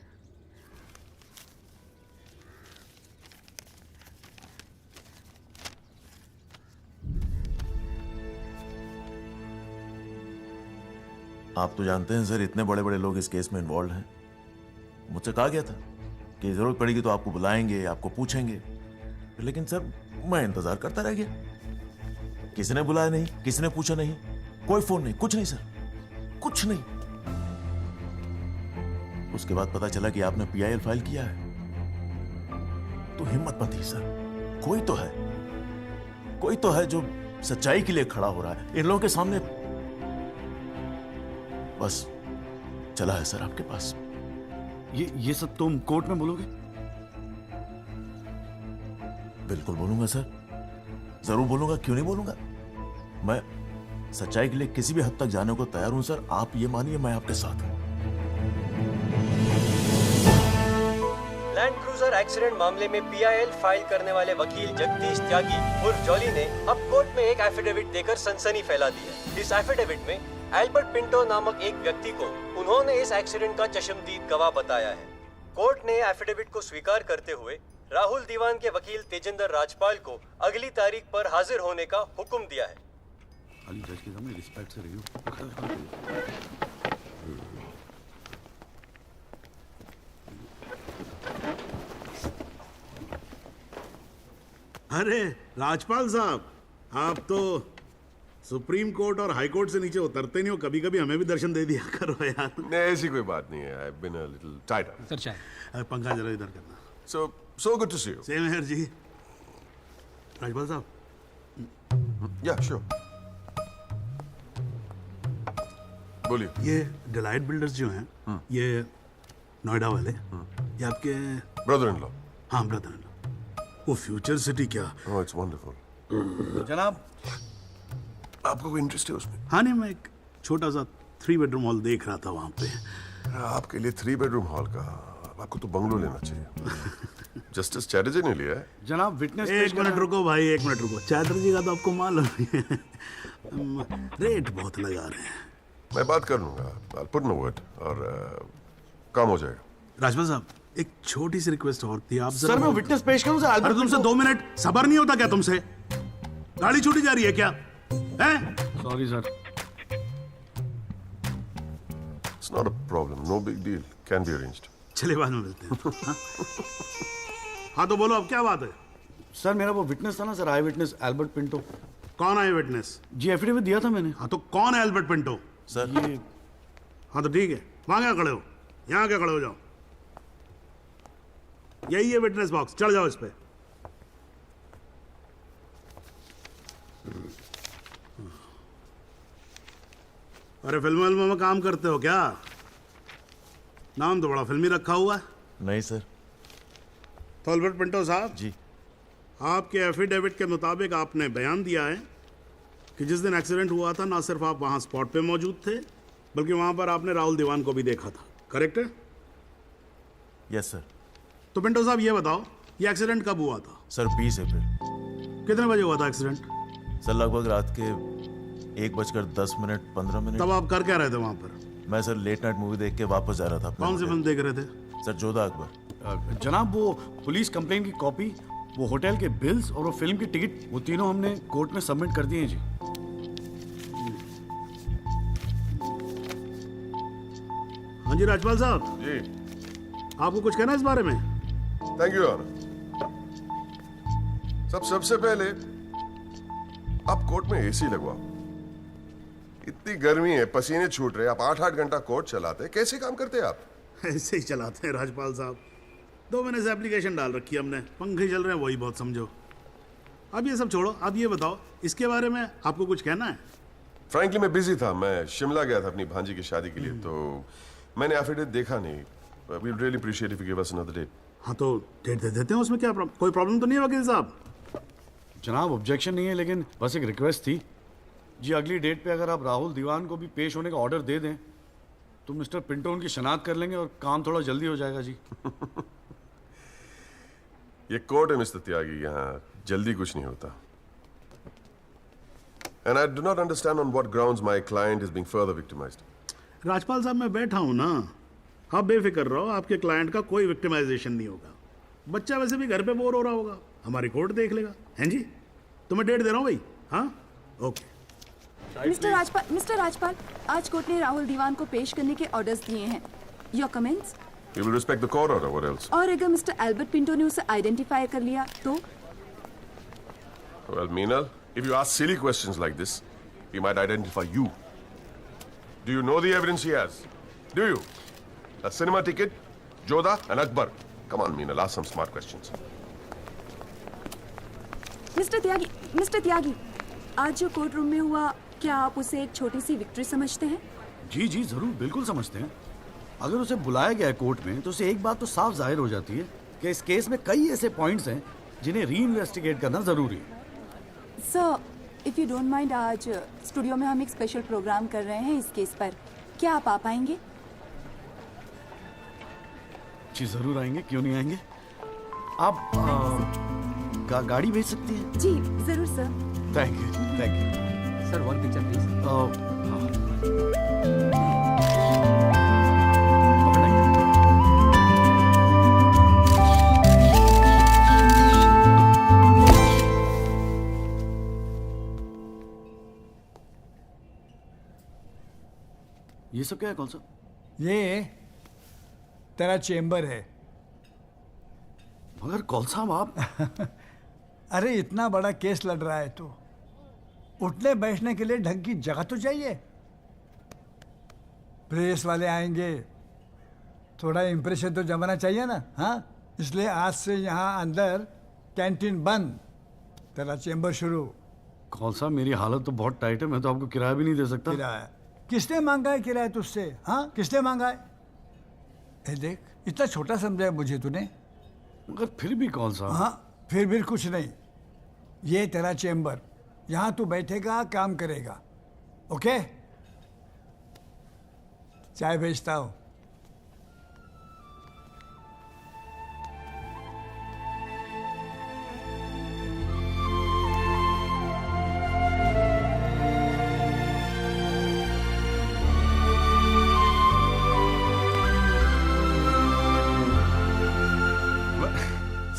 आप तो जानते हैं सर, इतने बड़े बड़े लोग इस केस में इन्वॉल्व हैं। मुझसे कहा गया था कि जरूरत पड़ेगी तो आपको बुलाएंगे, आपको पूछेंगे। लेकिन सर मैं इंतजार करता रह गया। किसी ने बुलाया नहीं, किसी ने पूछा नहीं, कोई फोन नहीं, कुछ नहीं सर, कुछ नहीं। उसके बाद पता चला कि आपने PIL फाइल किया है। तो हिम्मत मत ही सर, कोई तो है जो सच्चाई के लिए खड़ा हो रहा है इन लोगों के सामने। बस चला है सर आपके पास। ये सब तुम कोर्ट में बोलोगे? बिल्कुल बोलूंगा सर, जरूर बोलूंगा, क्यों नहीं बोलूंगा। मैं सच्चाई के लिए किसी भी हद तक जाने को तैयार हूं सर। आप ये मानिए मैं आपके साथ हूं। लैंड क्रूजर एक्सीडेंट मामले में PIL फाइल करने वाले वकील जगदीश त्यागी उर्फ जॉली ने अब कोर्ट में एक एफिडेविट देकर सनसनी फैला दी है। इस एफिडेविट में एल्बर्ट पिंटो नामक एक व्यक्ति को उन्होंने इस एक्सीडेंट का चश्मदीद गवाह बताया है। कोर्ट ने एफिडेविट को स्वीकार करते हुए राहुल दीवान के वकील तेजिंदर राजपाल को अगली तारीख पर हाजिर होने का हुक्म दिया है। अली जज के सामने रिस्पेक्ट से रहियो। अरे राजपाल साहब, आप तो सुप्रीम कोर्ट और हाई कोर्ट से नीचे उतरते नहीं हो, कभी कभी हमें भी दर्शन दे दिया करो यार। नहीं ऐसी कोई बात नहीं है। I've been a little tied up. Sir चाय पंखा जरा इधर करना। So good to see you. Same here जी। राजपाल साहब। Yeah, sure. बोलिए। ये डिलाइट बिल्डर्स जो हैं, ये नोएडा वाले, ये आपके ब्रदर इन लॉ? हाँ ब्रदर इन लॉ। वो फ्यूचर सिटी क्या? Oh, it's wonderful. जनाब, आपको कोई इंटरेस्ट है उसमें? हाँ नहीं, मैं एक छोटा सा 3 बेडरूम हॉल देख रहा था वहाँ पे। आपके लिए 3 बेडरूम हॉल का आपको तो बंगलो लेना चाहिए। जस्टिस चैटर्जी ने लिया है। जनाब विटनेस एक मिनट रुको भाई, एक मिनट रुको। चैटर्जी का तो आपको मालूम है रेट बहुत लगा रहे हैं। मैं बात कर लूंगा, I'll put in a word और काम हो जाएगा। राजपाल साहब, एक छोटी सी रिक्वेस्ट और थी। आप सर मैं विटनेस पेश करूं सर? अरे तुमसे 2 मिनट सबर नहीं होता क्या तुमसे? गाड़ी छूटी जा रही है क्या? हैं? Sorry sir. It's not a problem, no big deal, can be arranged. चलिए बाद में मिलते हैं। हाँ? हाँ तो बोलो अब क्या बात है? सर मेरा वो विटनेस था ना सर, आई विटनेस एल्बर्ट पिंटो। कौन है विटनेस? जी एफिडेविट दिया था मैंने। हाँ तो कौन है एल्बर्ट पिंटो? सर ये हाँ तो ठीक है, वहां क्या खड़े हो? यहाँ क्या खड़े हो जाओ। यही है विटनेस बॉक्स, चढ़ जाओ इस पे। अरे फिल्मों में काम करते हो क्या? नाम तो बड़ा फिल्मी रखा हुआ है। नहीं सर। तो एल्बर्ट पिंटो साहब जी, आपके एफिडेविट के मुताबिक आपने बयान दिया है कि जिस दिन एक्सीडेंट हुआ था ना सिर्फ आप वहां स्पॉट पे मौजूद थे, बल्कि वहां पर आपने राहुल दीवान को भी देखा था, करेक्ट है? Yes sir. तो पिंटो साहब ये बताओ, ये एक्सीडेंट कब हुआ था? सर 20 अप्रैल। कितने बजे हुआ था एक्सीडेंट? सर लगभग रात के 1:10 तब आप कर क्या रहे थे वहां पर? मैं सर लेट नाइट मूवी देख के वापस जा रहा था अपने कौन सी होटल। फिल्म देख रहे थे? सर जोधा अकबर। जनाब वो पुलिस कंप्लेन की कॉपी, वो होटल के बिल्स और वो फिल्म की टिकट, वो तीनों हमने कोर्ट में सबमिट कर दिए हैं जी। हाँ जी राजपाल साहब जी, आपको कुछ कहना है इस बारे में? Thank you honour. सबसे पहले आप कोर्ट में एसी लगवाओ। इतनी गर्मी है, पसीने छूट रहे, आप 8-8 घंटा कोर्ट चलाते, कैसे काम करते हैं आप? ऐसे ही चलाते हैं राजपाल साहब। 2 महीने से एप्लीकेशन डाल रखी है हमने, पंखे चल रहे हैं, वही बहुत समझो। अब ये सब छोड़ो, आप ये बताओ इसके बारे में आपको कुछ कहना है? फ्रैंकली मैं बिजी था, मैं शिमला गया था अपनी भांजी की शादी के लिए, तो मैंने एफिडेविट देखा नहीं। We really appreciate if you give us another date. हाँ तो डेट दे देते हैं, उसमें क्या कोई प्रॉब्लम तो नहीं है वकील साहब? जनाब ऑब्जेक्शन नहीं है, लेकिन बस एक रिक्वेस्ट थी जी, अगली डेट पे अगर आप राहुल दीवान को भी पेश होने का ऑर्डर दे दें तो मिस्टर पिंटो उनकी शनाख्त कर लेंगे और काम थोड़ा जल्दी हो जाएगा जी। ये कोर्ट है मिस्टर त्यागी, यहाँ जल्दी कुछ नहीं होता। And I do not understand on what grounds my client is being further victimized. Rajpal साहब मैं बैठा हूं ना, आप बेफिक्र रहो, आपके क्लाइंट का कोई विक्टिमाइजेशन नहीं होगा। बच्चा वैसे भी घर पे बोर हो रहा होगा, हमारी कोर्ट देख लेगा। हैं जी, तो मैं डेट दे रहा हूं भाई। हाँ ओके। मिस्टर राजपाल, आज कोर्ट ने राहुल दीवान को पेश करने के ऑर्डर्स दिए हैं। Your comments? You will respect the court order, what else? और अगर मिस्टर एल्बर्ट पिंटो ने उसे आइडेंटिफाई कर लिया तो? Well, Meenal, if you ask silly questions like this, he might identify you. Do you know the evidence he has? Do you? A cinema ticket, Jodha and Akbar. Come on, Meenal, ask some smart questions. Mister Tyagi, आज जो court room में हुआ, क्या आप उसे एक छोटी सी victory समझते हैं? जी जी जरूर, बिल्कुल समझते हैं। अगर उसे बुलाया गया है कोर्ट में तो उसे एक बात तो साफ जाहिर हो जाती है कि इस केस में कई ऐसे पॉइंट्स हैं जिन्हें री इन्वेस्टिगेट करना जरूरी है। Sir, if you don't mind, आज स्टूडियो में हम एक स्पेशल प्रोग्राम कर रहे हैं इस केस पर, क्या आप आ पाएंगे? जी जरूर आएंगे, क्यों नहीं आएंगे। आप गाड़ी भेज सकती हैं? जी जरूर sir. Thank you thank you sir. One picture please. ये सब क्या है? कौन सा? ये तेरा चेम्बर है। मगर कौन सा आप? अरे इतना बड़ा केस लड़ रहा है तो उठने बैठने के लिए ढंग की जगह तो चाहिए। प्रेस वाले आएंगे, थोड़ा इंप्रेशन तो जमाना चाहिए ना। हाँ, इसलिए आज से यहाँ अंदर कैंटीन बंद, तेरा चेम्बर शुरू। कौन सा? मेरी हालत तो बहुत टाइट है, मैं तो आपको किराया भी नहीं दे सकता। किराया किसने मांगा है? किराया तुझसे? हाँ, किसने मांगा है? ए देख, इतना छोटा समझा है मुझे तूने। मगर फिर भी कौन सा? हाँ, फिर भी कुछ नहीं। ये तेरा चेम्बर, यहाँ तू बैठेगा, काम करेगा। ओके, चाय भेजता हूँ।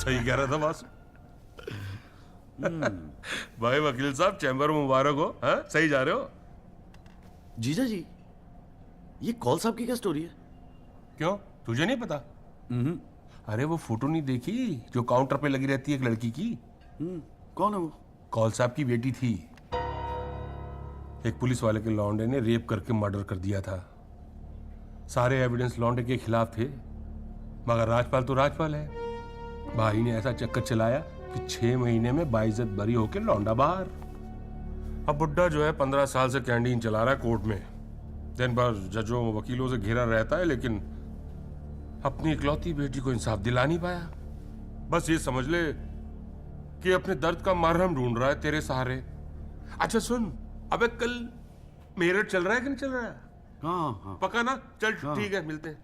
सही कह रहा था बॉस। भाई वकील साहब, चैम्बर में मुबारक हो। हाँ, सही जा रहे हो। जीजा जी, ये कौल साहब की क्या स्टोरी है? क्यों, तुझे नहीं पता? अरे वो फोटो नहीं देखी जो काउंटर पे लगी रहती है एक लड़की की? कौन है वो? कौल साहब की बेटी थी। एक पुलिस वाले के लौंडे ने रेप करके मर्डर कर दिया था। सारे एविडेंस लौंडे के खिलाफ थे, मगर राजपाल तो राजपाल है। भाई ने ऐसा चक्कर चलाया कि 6 महीने में बाइज्जत बरी होके लौंडा बाहर। अब बुड्ढा जो है 15 साल से कैंटीन चला रहा है कोर्ट में। दिन भर जजों वकीलों से घिरा रहता है, लेकिन अपनी इकलौती बेटी को इंसाफ दिला नहीं पाया। बस ये समझ ले कि अपने दर्द का मरहम ढूंढ रहा है तेरे सहारे। अच्छा सुन, अबे कल मेरठ चल रहा है कि नहीं चल रहा है? हाँ। पक्का ना? चल ठीक है, मिलते हैं।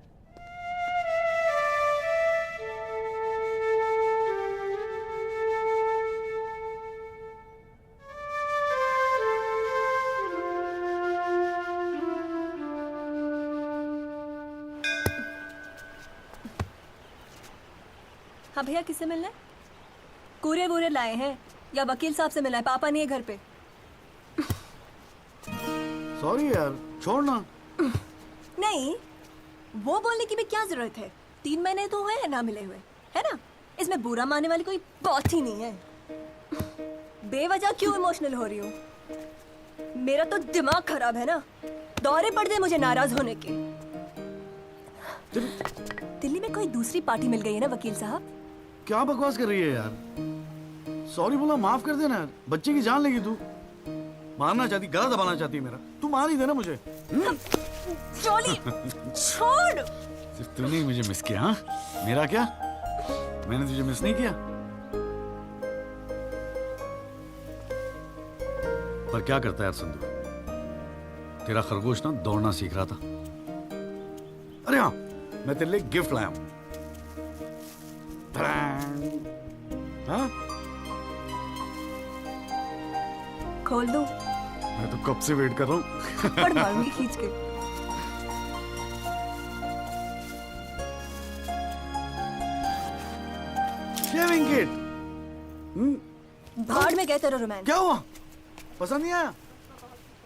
हाँ भैया, किससे मिलना है? कुरियर वुरियर लाए हैं या वकील साहब से मिलना है? पापा नहीं है घर पे। सॉरी यार, छोड़ना। नहीं, वो बोलने की भी क्या जरूरत है? 3 महीने तो हुए हैं ना मिले हुए, है ना? इसमें बुरा मानने वाली कोई बात ही नहीं है। बेवजह क्यों इमोशनल हो रही हो? मेरा तो दिमाग खराब है ना। दौरे पड़ गए मुझे नाराज होने के। दिल्ली में कोई दूसरी पार्टी मिल गई है ना वकील साहब? क्या बकवास कर रही है यार? सॉरी बोला, माफ कर देना यार। बच्चे की जान लेगी तू। मारना चाहती, गला दबाना चाहती है मेरा। तू मार ही देना मुझे। जॉली, छोड़। सिर्फ तूने ही मुझे मिस किया? हाँ, मेरा क्या? मैंने तुझे मिस नहीं किया। पर क्या करता है यार संधू, तेरा खरगोश ना दौड़ना सीख रहा था। अरे हाँ, मैं तेरे लिए गिफ्ट लाया हूं। हाँ? खोल दो। मैं तो कब से वेट कर रहा हूँ। थप्पड़ मारूंगी खींच के। Shaving kit. भाड़ में गए तेरा रोमांस। क्या हुआ? पसंद नहीं आया?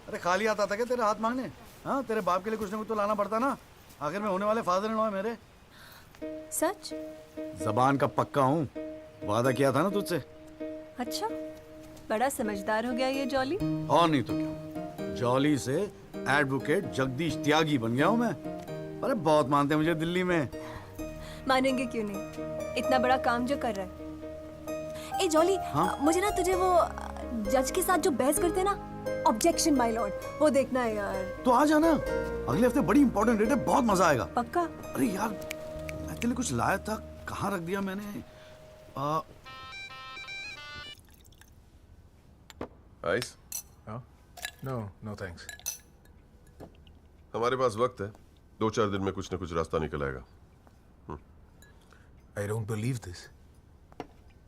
अरे खाली हाथ आता क्या तेरे हाथ मांगने? हाँ, तेरे बाप के लिए कुछ ना कुछ तो लाना पड़ता ना। आखिर में होने वाले फादर इन लॉ है मेरे। सच? जबान का पक्का हूँ, वादा किया था ना तुझसे। अच्छा, बड़ा समझदार हो गया ये जॉली। और नहीं तो क्या, जॉली से एडवोकेट जगदीश त्यागी बन गया हूँ मैं। अरे बहुत मानते हैं मुझे दिल्ली में। मानेंगे क्यों नहीं, इतना बड़ा काम जो कर रहा है। ए जॉली, हाँ? मुझे ना तुझे वो जज के साथ जो बहस करते हैं ना, ऑब्जेक्शन माय लॉर्ड, वो देखना है यार। तो आ जाना, अगले हफ्ते बड़ी इंपॉर्टेंट डेट है, बहुत मजा आएगा। पक्का? अरे यार, मैं तेरे लिए कुछ लाया था, कहाँ रख दिया मैंने? आइस? No thanks. हमारे पास वक्त है, 2-4 दिन में कुछ न कुछ रास्ता निकल आएगा। I don't believe this.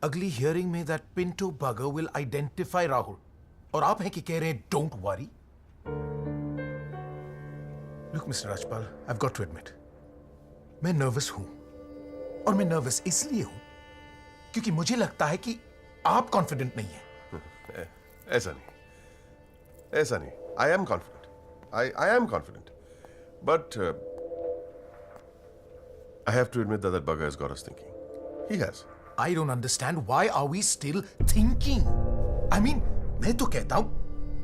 अगली हियरिंग में that Pinto bugger will identify Rahul. और आप हैं कि कह रहे हैं don't worry? Look, Mr. Rajpal, I've got to admit, मैं नर्वस हूं। और मैं नर्वस इसलिए हूं क्योंकि मुझे लगता है कि आप कॉन्फिडेंट नहीं हैं। ऐसा नहीं। I am confident. I am confident. But I have to admit that bugger has got us thinking. He has. I don't understand why are we still thinking? I mean, मैं तो कहता हूं,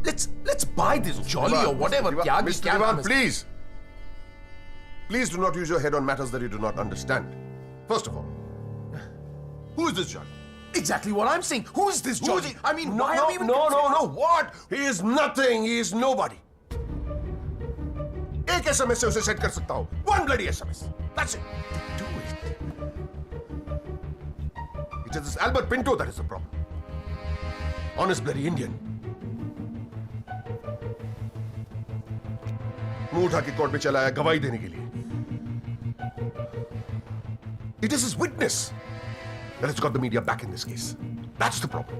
let's buy this jolly or whatever. Mr. Diwan, please. Please do not use your head on matters that you do not understand. First of all, who is this Jolly? Exactly what I'm saying. Who is this Jolly? I mean, No, why are we even no. What? He is nothing. He is nobody. एक SMS से उसे set कर सकता हूं. One bloody SMS. That's it. Do it. It is this Albert Pinto that is the problem. Honest bloody Indian. मुंह उठा के court में चला आया गवाही देने के लिए. It is his witness that has got the media back in this case. That's the problem.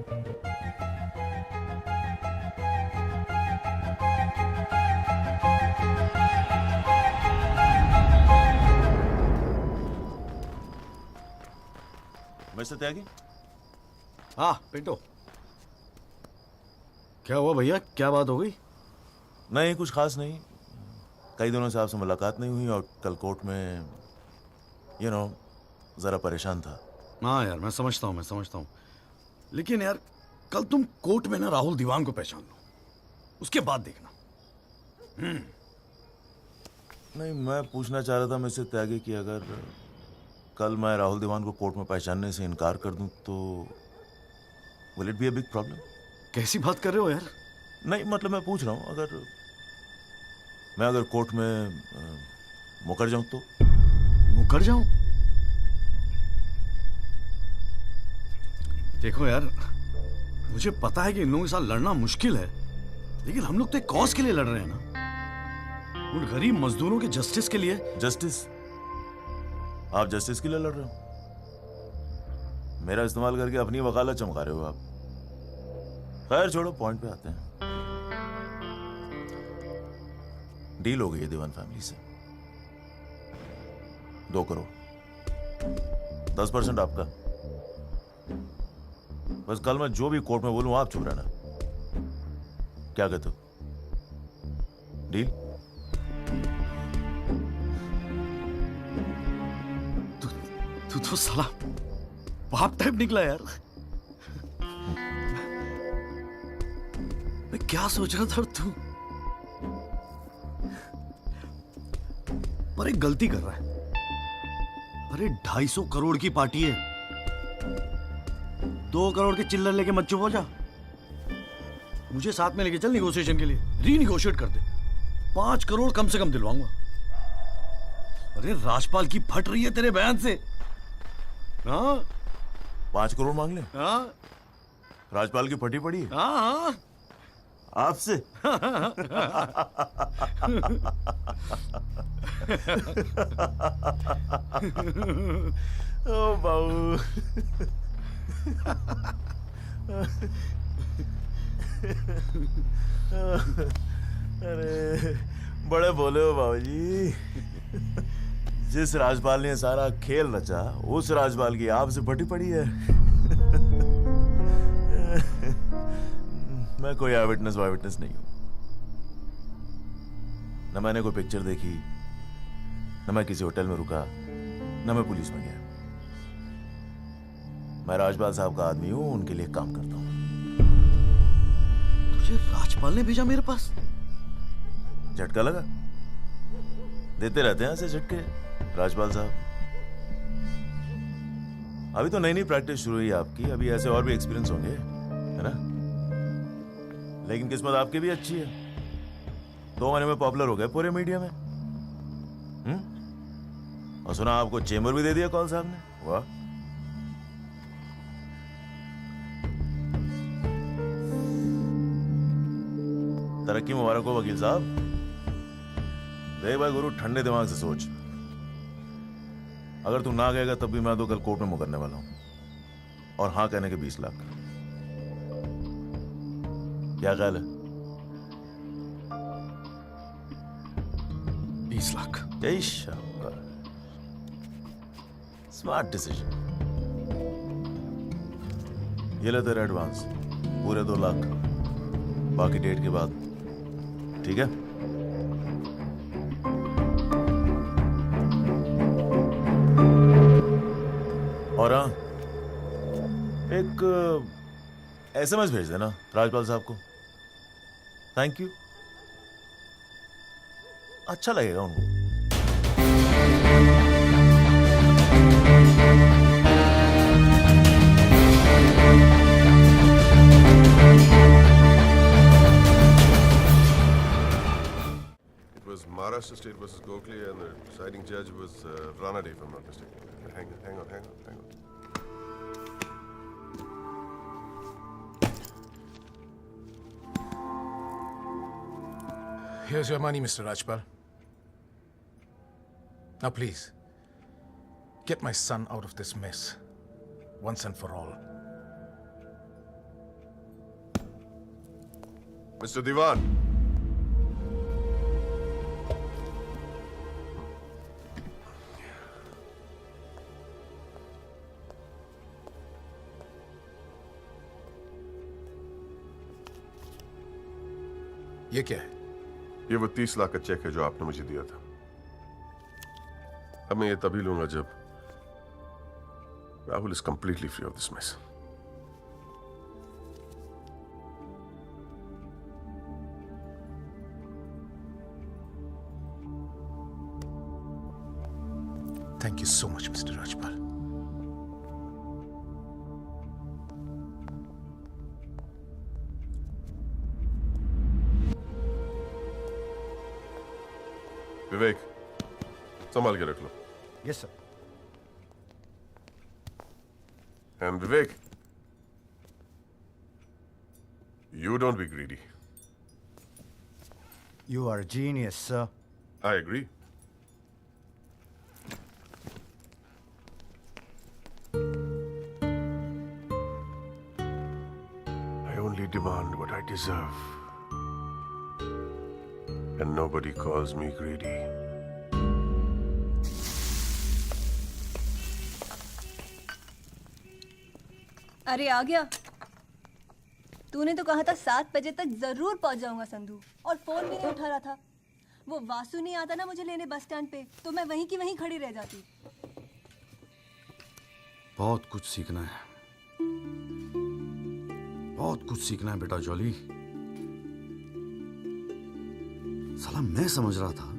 Mister Tyagi. हाँ पिंटो, क्या हुआ भैया, क्या बात हो गई? नहीं, कुछ खास नहीं। कई दिनों से आपसे मुलाकात नहीं हुई और कल कोर्ट में जरा परेशान था। हाँ यार, मैं समझता हूँ, लेकिन यार कल तुम कोर्ट में ना राहुल दीवान को पहचान लो, उसके बाद देखना। नहीं, मैं पूछना चाह रहा था मिस्टर त्यागी कि अगर कल मैं राहुल दीवान को कोर्ट में पहचानने से इनकार कर दूं तो will it be a big problem? कैसी बात कर रहे हो यार? नहीं मतलब मैं पूछ रहा हूं, अगर कोर्ट में मुकर जाऊं तो? मुकर जाऊं? देखो यार, मुझे पता है कि इन लोगों के साथ लड़ना मुश्किल है, लेकिन हम लोग तो एक कॉज के लिए लड़ रहे हैं ना, उन गरीब मजदूरों के जस्टिस के लिए। जस्टिस? आप जस्टिस के लिए लड़ रहे हो? मेरा इस्तेमाल करके अपनी वकालत चमका रहे हो आप। खैर छोड़ो, पॉइंट पे आते हैं। डील हो गई है दीवान फैमिली से, 2 करोड़, 10% आपका। बस कल मैं जो भी कोर्ट में बोलूं आप चुप रहना। क्या कहते हो? डील? तू तो साला बाप टाइप निकला यार। मैं क्या सोच रहा था तू, पर एक गलती कर रहा है। अरे 250 करोड़ की पार्टी है, 2 करोड़ के चिल्लर लेके मत चुप हो जा। मुझे साथ में लेके चल निगोशिएशन के लिए, रीनिगोशिएट कर दे। 5 करोड़ कम से कम दिलवाऊंगा। अरे राजपाल की फट रही है तेरे बयान से। हाँ 5 करोड़ मांग ले? हाँ राजपाल की फटी पड़ी है? हाँ आपसे? ओ बाबू, अरे बड़े बोले हो बाबूजी। जिस राजपाल ने सारा खेल रचा, उस राजपाल की आपसे फटी पड़ी है। मैं कोई आई विटनेस नहीं हूं, न मैंने कोई पिक्चर देखी, न मैं किसी होटल में रुका, न मैं पुलिस में गया। मैं राजपाल साहब का आदमी हूं, उनके लिए काम करता हूं। तुझे राजपाल ने भेजा मेरे पास? झटका लगा? देते रहते हैं ऐसे झटके राजपाल साहब। अभी तो नई नई प्रैक्टिस शुरू हुई आपकी, अभी ऐसे और भी एक्सपीरियंस होंगे, है ना? लेकिन किस्मत आपकी भी अच्छी है, 2 महीने में पॉपुलर हो गए पूरे मीडिया में। और सुना आपको चेंबर भी दे दिया कौल साहब ने। वाह, तरक्की मुबारक हो वकील साहब। देख भाई गुरु, ठंडे दिमाग से सोच। अगर तू ना गएगा तब भी मैं तो कल कोर्ट में मुकरने वाला हूं, और हाँ कहने के 20 लाख। क्या ख्याल है? 20 लाख? जय शाबाश, स्मार्ट डिसीजन। ये ले तेरा एडवांस, पूरे 2 लाख, बाकी डेट के बाद, ठीक है? और हाँ, एक SMS भेज देना राजपाल साहब को, थैंक यू। अच्छा लगेगा उनको। It was Maharashtra State versus Gokhale, and the deciding judge was Ranade, if I'm not mistaken. Hang on. Here's your money, Mr. Rajpal. Now please, get my son out of this mess, once and for all. Mr. Diwan. ये क्या है? ये वो 30 लाख का check है जो आपने मुझे दिया था। अब मैं ये तभी लूंगा जब Rahul is completely free of this mess. Thank you so much, Mr. Rajpal. Vivek, संभाल के रख लो। Yes sir. And Vivek, you don't be greedy. You are a genius, sir. I agree. I only demand what I deserve. And nobody calls me greedy. अरे आ गया। तूने तो कहा था 7 बजे तक जरूर पहुंच जाऊंगा संधू, और फोन भी नहीं उठा रहा था। वो वासु नहीं आता ना मुझे लेने बस स्टैंड पे, तो मैं वहीं की वहीं खड़ी रह जाती। बहुत कुछ सीखना है, बहुत कुछ सीखना है बेटा जॉली। साला मैं समझ रहा था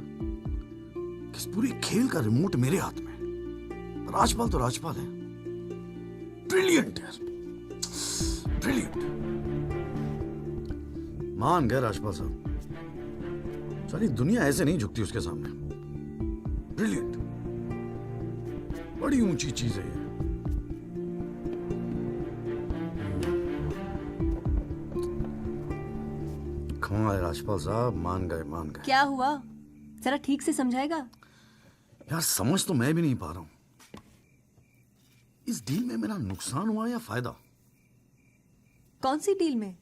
कि इस पूरे खेल का रिमोट मेरे हाथ में। राजपाल तो राजपाल है, ब्रिलियंट है, ब्रिलियंट। मान गए राजपाल साहब, सारी दुनिया ऐसे नहीं झुकती उसके सामने। ब्रिलियंट, बड़ी ऊंची चीज है ये। कमाल है राजपाल साहब, मान गए मान गए। क्या हुआ, जरा ठीक से समझाएगा? यार समझ तो मैं भी नहीं पा रहा हूं, इस डील में मेरा नुकसान हुआ या फायदा? कौन सी डील में?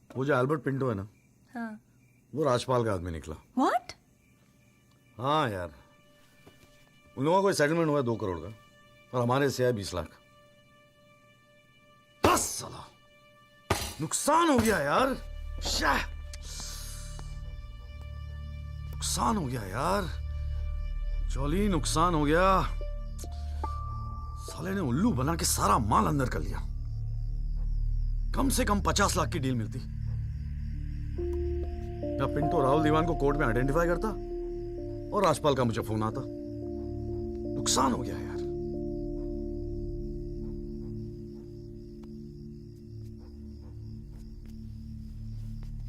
वो जो एल्बर्ट पिंटो है ना, हाँ। वो राजपाल का आदमी निकला। व्हाट? हाँ यार, उन लोगों को सेटलमेंट हुआ 2 करोड़ का, और हमारे से है 20 लाख। बस साला नुकसान हो गया यार, नुकसान हो गया यार, जॉली नुकसान हो गया। साले ने उल्लू बना के सारा माल अंदर कर लिया। कम से कम 50 लाख की डील मिलती। या पिंटो राहुल दीवान को कोर्ट में आइडेंटिफाई करता और राजपाल का मुझे फोन आता। नुकसान हो गया यार।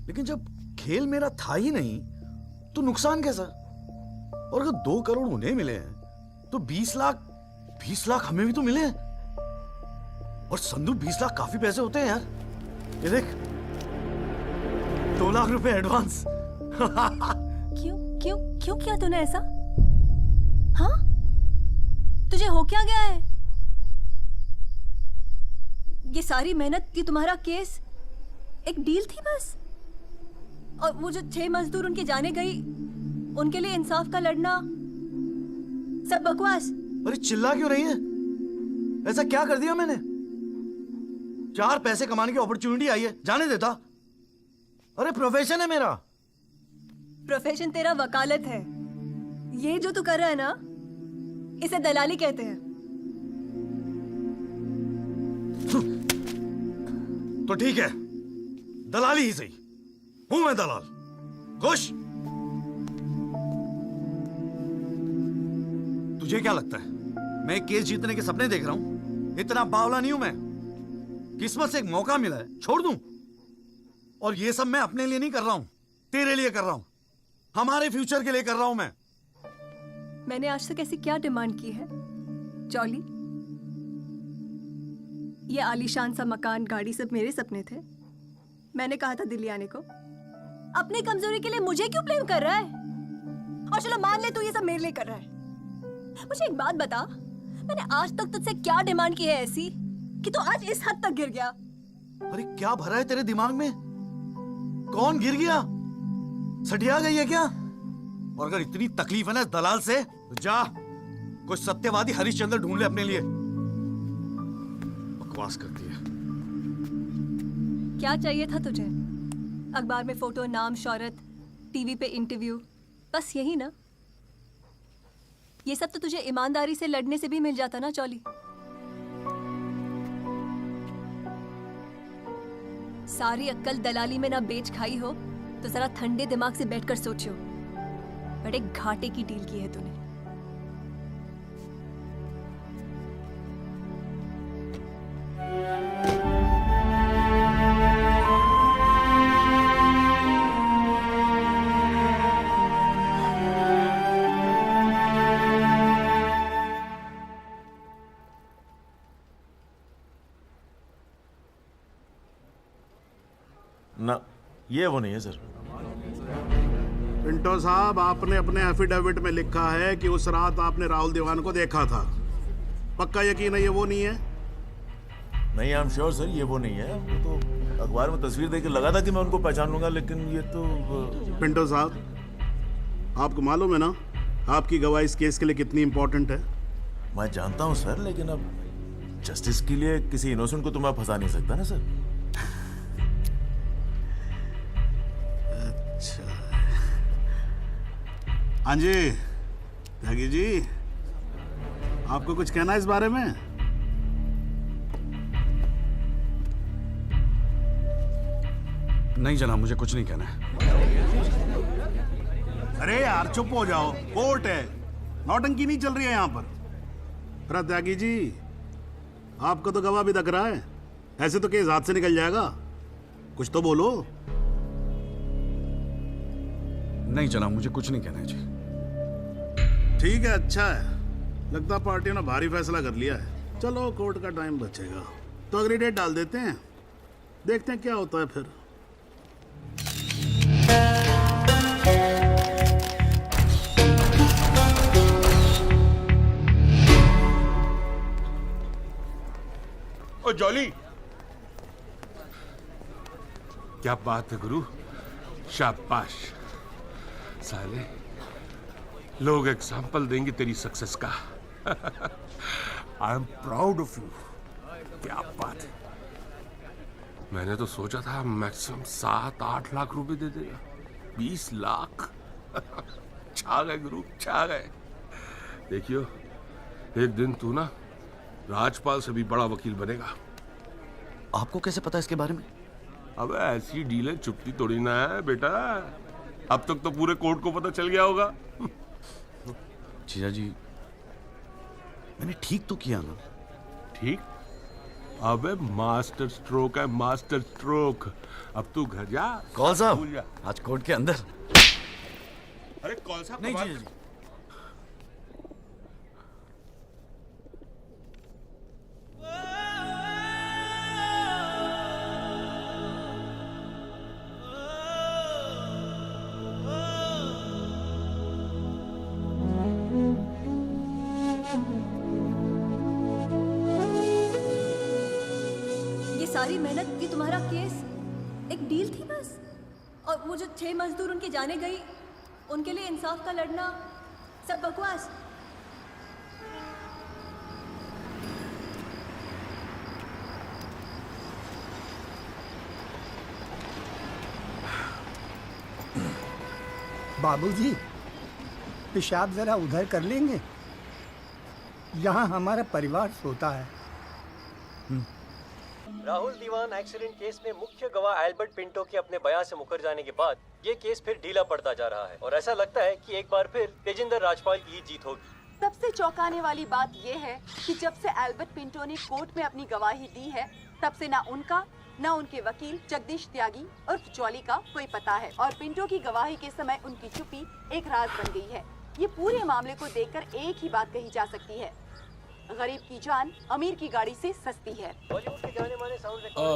लेकिन जब खेल मेरा था ही नहीं तो नुकसान कैसा? और अगर 2 करोड़ उन्हें मिले हैं तो 20 लाख हमें भी तो मिले हैं। और संदू 20 लाख काफी पैसे होते हैं यार। ये देख, 2 लाख रुपए एडवांस। क्यों क्यों क्यों किया तूने ऐसा? हाँ, तुझे हो क्या गया है? ये सारी मेहनत की, तुम्हारा केस एक डील थी बस? और वो जो 6 मजदूर उनके जाने गई, उनके लिए इंसाफ का लड़ना सब बकवास। अरे चिल्ला क्यों रही है? ऐसा क्या कर दिया मैंने? 4 पैसे कमाने की अपॉर्चुनिटी आई है, जाने देता? अरे प्रोफेशन है मेरा। प्रोफेशन तेरा वकालत है। ये जो तू कर रहा है ना, इसे दलाली कहते हैं। तो ठीक है, दलाली ही सही, हूं मैं दलाल। खुश? तुझे क्या लगता है मैं केस जीतने के सपने देख रहा हूं? इतना बावला नहीं हूं मैं। किस्मत से एक मौका मिला है, छोड़ दूं? और ये सब मैं अपने लिए नहीं कर रहा हूं, तेरे लिए कर रहा हूं, हमारे फ्यूचर के लिए कर रहा हूं मैं। मैंने आज तक ऐसी क्या डिमांड की है जॉली? ये आलीशान सा मकान, गाड़ी सब मेरे सपने थे। मैंने कहा था दिल्ली आने को। अपनी कमजोरी के लिए मुझे क्यों ब्लेम कर रहा है? और चलो मान ले तू ये सब मेरे लिए कर रहा है। मुझे एक बात बता, मैंने आज तक तुझसे क्या डिमांड की है ऐसी कि तू आज इस हद तक गिर गया? अरे क्या भरा है तेरे दिमाग में? कौन गिर गया? सटिया गई है क्या? और अगर इतनी तकलीफ है ना दलाल से, तो जा कोई सत्यवादी हरिश्चंद्र ढूंढ ले अपने लिए। बकवास करती है। क्या चाहिए था तुझे? अखबार में फोटो, नाम, शोहरत, टीवी पे इंटरव्यू, बस यही ना? ये सब तो तुझे ईमानदारी से लड़ने से भी मिल जाता ना चौली। सारी अक्कल दलाली में ना बेच खाई हो तो जरा ठंडे दिमाग से बैठकर सोचो, बड़े घाटे की डील की है तूने। ना, ये वो नहीं है सर। पिंटो साहब, आपने अपने एफिडेविट में लिखा है कि उस रात आपने राहुल दीवान को देखा था। पक्का यकीन है ये वो नहीं है? नहीं, आई एम श्योर सर, ये वो नहीं है। वो तो अखबार में तस्वीर देख के लगा था कि मैं उनको पहचान लूंगा, लेकिन ये तो पिंटो साहब, आपको मालूम है ना आपकी गवाही इस केस के लिए कितनी इंपॉर्टेंट है? मैं जानता हूँ सर, लेकिन अब जस्टिस के लिए किसी इनोसेंट को तो मैं फंसा नहीं सकता ना सर। अच्छा, हाँ जी त्यागी जी, आपको कुछ कहना है इस बारे में? नहीं जनाब, मुझे कुछ नहीं कहना है। अरे यार चुप हो जाओ, कोर्ट है, नौटंकी नहीं चल रही है यहाँ पर। अरे त्यागी जी, आपका तो गवाह भी दक रहा है, ऐसे तो केस हाथ से निकल जाएगा, कुछ तो बोलो। नहीं जनाब, मुझे कुछ नहीं कहना है जी। ठीक है, अच्छा है, लगता पार्टी ने भारी फैसला कर लिया है। चलो कोर्ट का टाइम बचेगा तो अगली डेट डाल देते हैं, देखते हैं क्या होता है फिर। ओ जॉली, क्या बात है गुरु, शाबाश। साले लोग एग्जाम्पल देंगे तेरी सक्सेस का। I am proud of you. क्या बात है। मैंने तो सोचा था मैक्सिमम 7-8 लाख रुपए दे देगा, 20 लाख। छा गए गुरु, छा गए। देखियो, एक दिन तू ना राजपाल से भी बड़ा वकील बनेगा। आपको कैसे पता इसके बारे में? अब ऐसी डीलें चुपती थोड़ी ना है बेटा। अब तक तो पूरे कोर्ट को पता चल गया होगा। जीजा जी, मैंने ठीक तो किया ना? ठीक? अबे मास्टर स्ट्रोक है, मास्टर स्ट्रोक। अब तू घर जा। कौल साहब, आज कोर्ट के अंदर। अरे कौल साहब नहीं जीजा जी। सारी मेहनत, ये तुम्हारा केस एक डील थी बस? और वो जो 6 मजदूर उनके जाने गई, उनके लिए इंसाफ का लड़ना सब बकवास? बाबूजी, पेशाब जरा उधर कर लेंगे, यहाँ हमारा परिवार सोता है। राहुल दीवान एक्सीडेंट केस में मुख्य गवाह एल्बर्ट पिंटो के अपने बयान से मुकर जाने के बाद ये केस फिर ढीला पड़ता जा रहा है और ऐसा लगता है कि एक बार फिर तेजिंदर राजपाल की ही जीत होगी। सबसे चौंकाने वाली बात ये है कि जब से एल्बर्ट पिंटो ने कोर्ट में अपनी गवाही दी है, तब से ना उनका ना उनके वकील जगदीश त्यागी उर्फ जॉली का कोई पता है और पिंटो की गवाही के समय उनकी चुप्पी एक राज बन गई है। ये पूरे मामले को देखकर एक ही बात कही जा सकती है, गरीब की जान अमीर की गाड़ी से सस्ती है।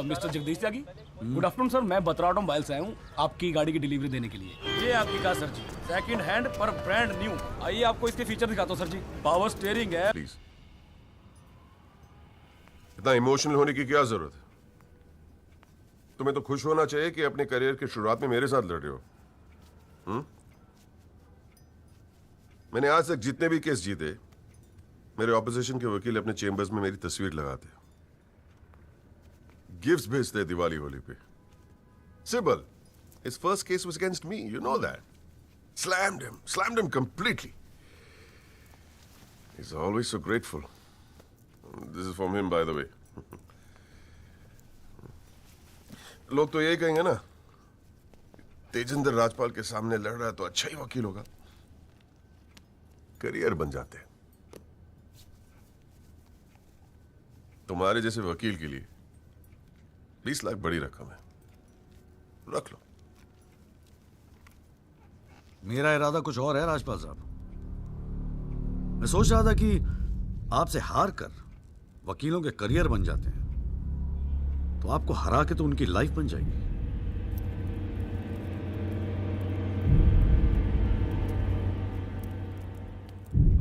मिस्टर जगदीश त्यागी, गुड आफ्टरनून सर। मैं बतराटो मोबाइल से आया हूँ आपकी गाड़ी की डिलीवरी देने के लिए। ये आपकी कार सर जी, सेकंड हैंड पर ब्रांड न्यू। आइए आपको इसके फीचर दिखाता हूँ सर जी। पावर स्टीयरिंग है। प्लीज, इतना इमोशनल होने की क्या जरूरत है? तुम्हें तो खुश होना चाहिए कि अपने करियर की शुरुआत में मेरे साथ लड़ रहे हो। मैंने आज तक जितने भी केस जीते, मेरे ऑपोजिशन के वकील अपने चेंबर्स में मेरी तस्वीर लगाते, गिफ्ट्स भेजते दिवाली होली पे। Simple, His first case was against me, you know that. Slammed him completely. He's always so grateful. This is from him, by the way. लोग तो यही कहेंगे ना, तेजिंदर राजपाल के सामने लड़ रहा है तो अच्छा ही वकील होगा। करियर बन जाते हैं। तुम्हारे जैसे वकील के लिए 20 लाख बड़ी रकम है, रख लो। मेरा इरादा कुछ और है राजपाल साहब। मैं सोच रहा था कि आपसे हार कर वकीलों के करियर बन जाते हैं तो आपको हरा के तो उनकी लाइफ बन जाएगी।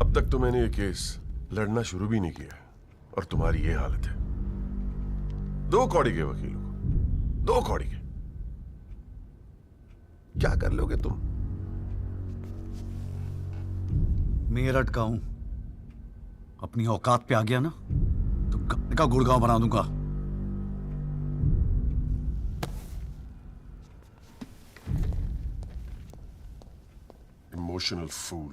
अब तक तो मैंने ये केस लड़ना शुरू भी नहीं किया और तुम्हारी ये हालत है। 2 कौड़ी के वकीलों को, 2 कौड़ी के, क्या कर लोगे तुम? मेरठ का हूं, अपनी औकात पे आ गया ना तो गन्ने का गुड़गांव बना दूंगा। Emotional fool.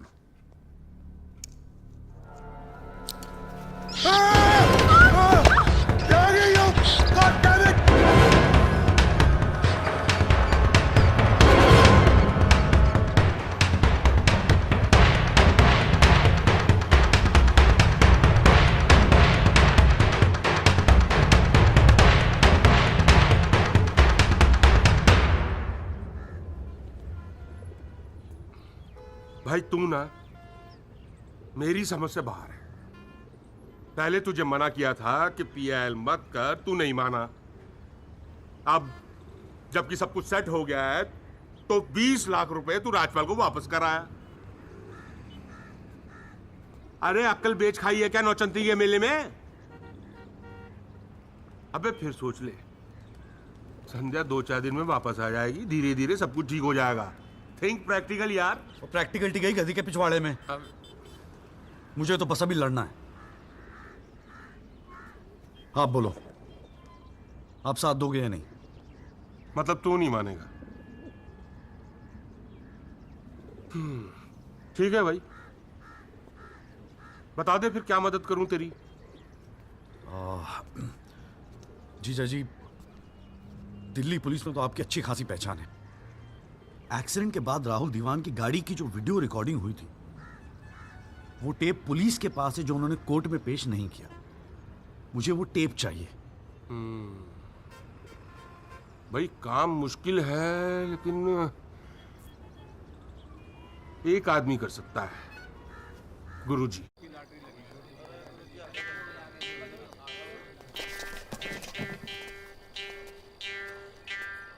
भाई तू ना मेरी समझ से बाहर है। पहले तुझे मना किया था कि PIL मत कर, तू नहीं माना। अब जबकि सब कुछ सेट हो गया है तो 20 लाख रुपए तू राजपाल को वापस कराया। अरे अक्ल बेच खाई है क्या नौचंती के मेले में? अबे फिर सोच ले, संध्या 2-4 दिन में वापस आ जाएगी, धीरे धीरे सब कुछ ठीक हो जाएगा। थिंक प्रैक्टिकल यार। प्रैक्टिकलिटी गई गधी के पिछवाड़े में। मुझे तो बस अभी लड़ना है। आप बोलो, आप साथ दोगे या नहीं? मतलब तू नहीं मानेगा? ठीक है भाई, बता दे फिर क्या मदद करूं तेरी। जीजा जी, दिल्ली पुलिस में तो आपकी अच्छी खासी पहचान है। एक्सीडेंट के बाद राहुल दीवान की गाड़ी की जो वीडियो रिकॉर्डिंग हुई थी वो टेप पुलिस के पास है जो उन्होंने कोर्ट में पेश नहीं किया। मुझे वो टेप चाहिए। भाई काम मुश्किल है लेकिन एक आदमी कर सकता है, गुरुजी।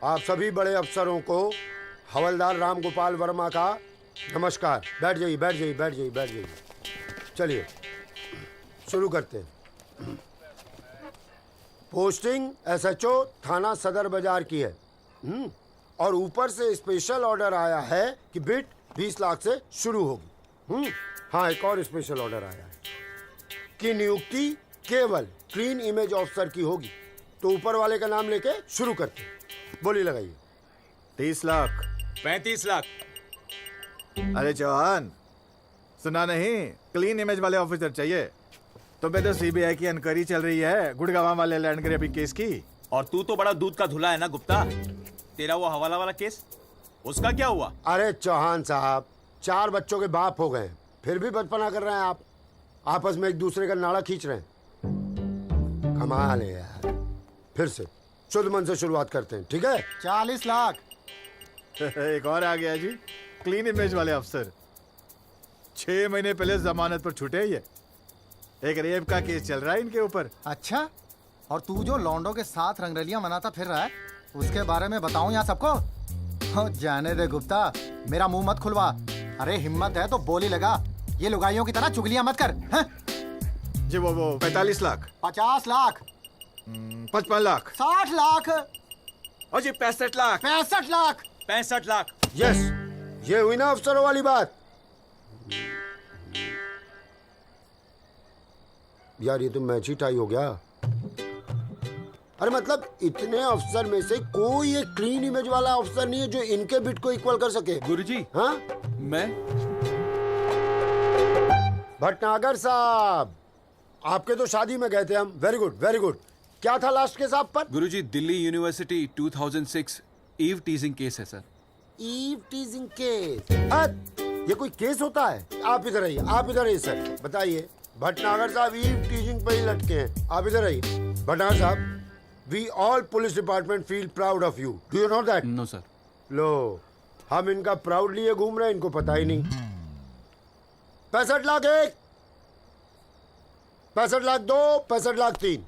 आप सभी बड़े अफसरों को हवलदार राम गोपाल वर्मा का नमस्कार। बैठ जाइए, बैठ जाइए, बैठ जाइए, बैठ जाइए। चलिए शुरू करते हैं। पोस्टिंग SHO थाना सदर बाजार की है। और ऊपर से स्पेशल ऑर्डर आया है कि बिट 20 लाख से शुरू होगी। हाँ, एक और स्पेशल ऑर्डर आया है कि नियुक्ति केवल क्लीन इमेज ऑफिसर की होगी। तो ऊपर वाले का नाम लेके शुरू करते हैं। बोली लगाइए। 30 लाख, 35 लाख। अरे चौहान, सुना नहीं? क्लीन इमेज वाले ऑफिसर चाहिए। तुम्हें तो CBI की इंक्वायरी चल रही है गुड़गांव वाले लैंड ग्रैबिंग केस की। और तू तो बड़ा दूध का धुला है ना गुप्ता। तेरा वो हवाला वाला केस, उसका क्या हुआ? अरे चौहान साहब, 4 बच्चों के बाप हो गए, फिर भी बचपना कर रहे हैं आप। आपस में एक दूसरे का नाड़ा खींच रहे हैं। कमाल है यार। फिर से शुद्ध मन से शुरुआत करते हैं, ठीक है? 40 लाख। एक और आ गया जी, क्लीन इमेज वाले अफसर। 6 महीने पहले जमानत पर छूटे ये। एक रेप का केस चल रहा है इनके ऊपर। अच्छा, और तू जो लौंडों के साथ रंगरलियां मनाता फिर रहा है, उसके बारे में बताऊं यहाँ सबको? हो जाने दे गुप्ता, मेरा मुंह मत खुलवा। अरे हिम्मत है तो बोली लगा, ये लुगाइयों की तरह चुगलियां मत कर। हैं? जी वो 45 लाख, 50 लाख, 55 लाख, 60 लाख, और जी 65 लाख, 65 लाख, 65 लाख। यस, ये हुई ना अफसरों वाली बात। यार ये तो मैच ही टाई हो गया। अरे मतलब इतने अफसर में से कोई एक क्लीन इमेज वाला अफसर नहीं है जो इनके बिट को इक्वल कर सके। गुरुजी, हाँ मैं भटनागर साहब, आपके तो शादी में गए थे हम। Very good very good. क्या था लास्ट केस आप पर? गुरुजी, Delhi university 2006 eve teasing case है सर। Eve teasing case? ये कोई केस होता है? आप इधर आइए, आप इधर आइए सर। बताइए, भटनागर साहब ईव टीजिंग पे ही लटके हैं। आप इधर आइए। भटनागर साहब, we all police department feel proud of you. Do you know that? No sir. लो, हम इनका प्राउडली ये घूम रहे हैं, इनको पता ही नहीं। 65 लाख 1, 65 लाख 2, 65 लाख 3।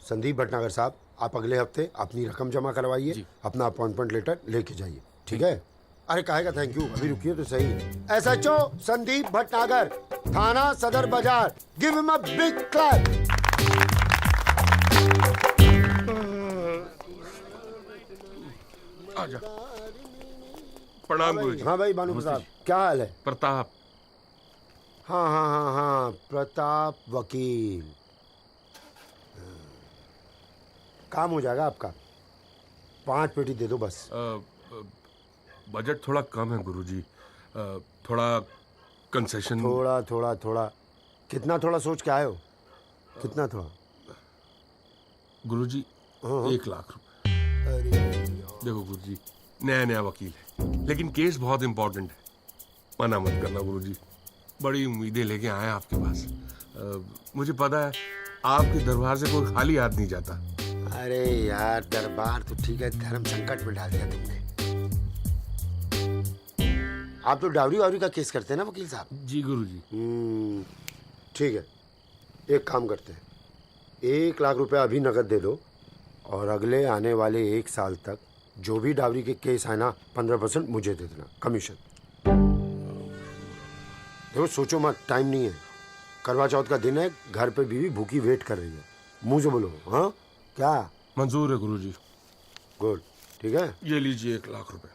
संदीप भटनागर साहब, आप अगले हफ्ते अपनी रकम जमा करवाइए, अपना अपॉइंटमेंट लेटर लेके जाइए, ठीक है? अरे काहेगा थैंक यू, अभी रुकिए तो सही। एसएचओ संदीप भटनागर, थाना सदर बाजार, give him a big clap. आजा। प्रणाम गुरुजी। हाँ भाई भानु प्रताप, क्या हाल है? प्रताप। हाँ हाँ हाँ हाँ, प्रताप वकील। काम हो जाएगा आपका। 5 पेटी दे दो बस। बजट थोड़ा कम है गुरुजी, थोड़ा कंसेशन। थोड़ा थोड़ा थोड़ा कितना थोड़ा सोच के आए हो? कितना थोड़ा? गुरुजी 1 लाख रुपए। देखो गुरुजी, नया वकील है, लेकिन केस बहुत इंपॉर्टेंट है। मना मत करना गुरुजी, बड़ी उम्मीदें लेके आए आपके पास। मुझे पता है आपके दरबार से कोई खाली हाथ नहीं जाता। अरे यार, दरबार तो ठीक है, धर्म संकट में डाल दिया तुमने। आप तो डावरी वावरी का केस करते हैं ना वकील साहब? जी गुरुजी। ठीक है, एक काम करते हैं, 1 लाख रुपए अभी नकद दे दो और अगले आने वाले 1 साल तक जो भी डावरी के केस आए ना, 15% मुझे दे देना कमीशन। देखो सोचो मत, टाइम नहीं है। करवा चौथ का दिन है, घर पे बीवी भूखी वेट कर रही है। मुंह से बोलो। हाँ क्या? मंजूर है गुरुजी। गुड, ठीक है। ये लीजिए 1 लाख रुपए।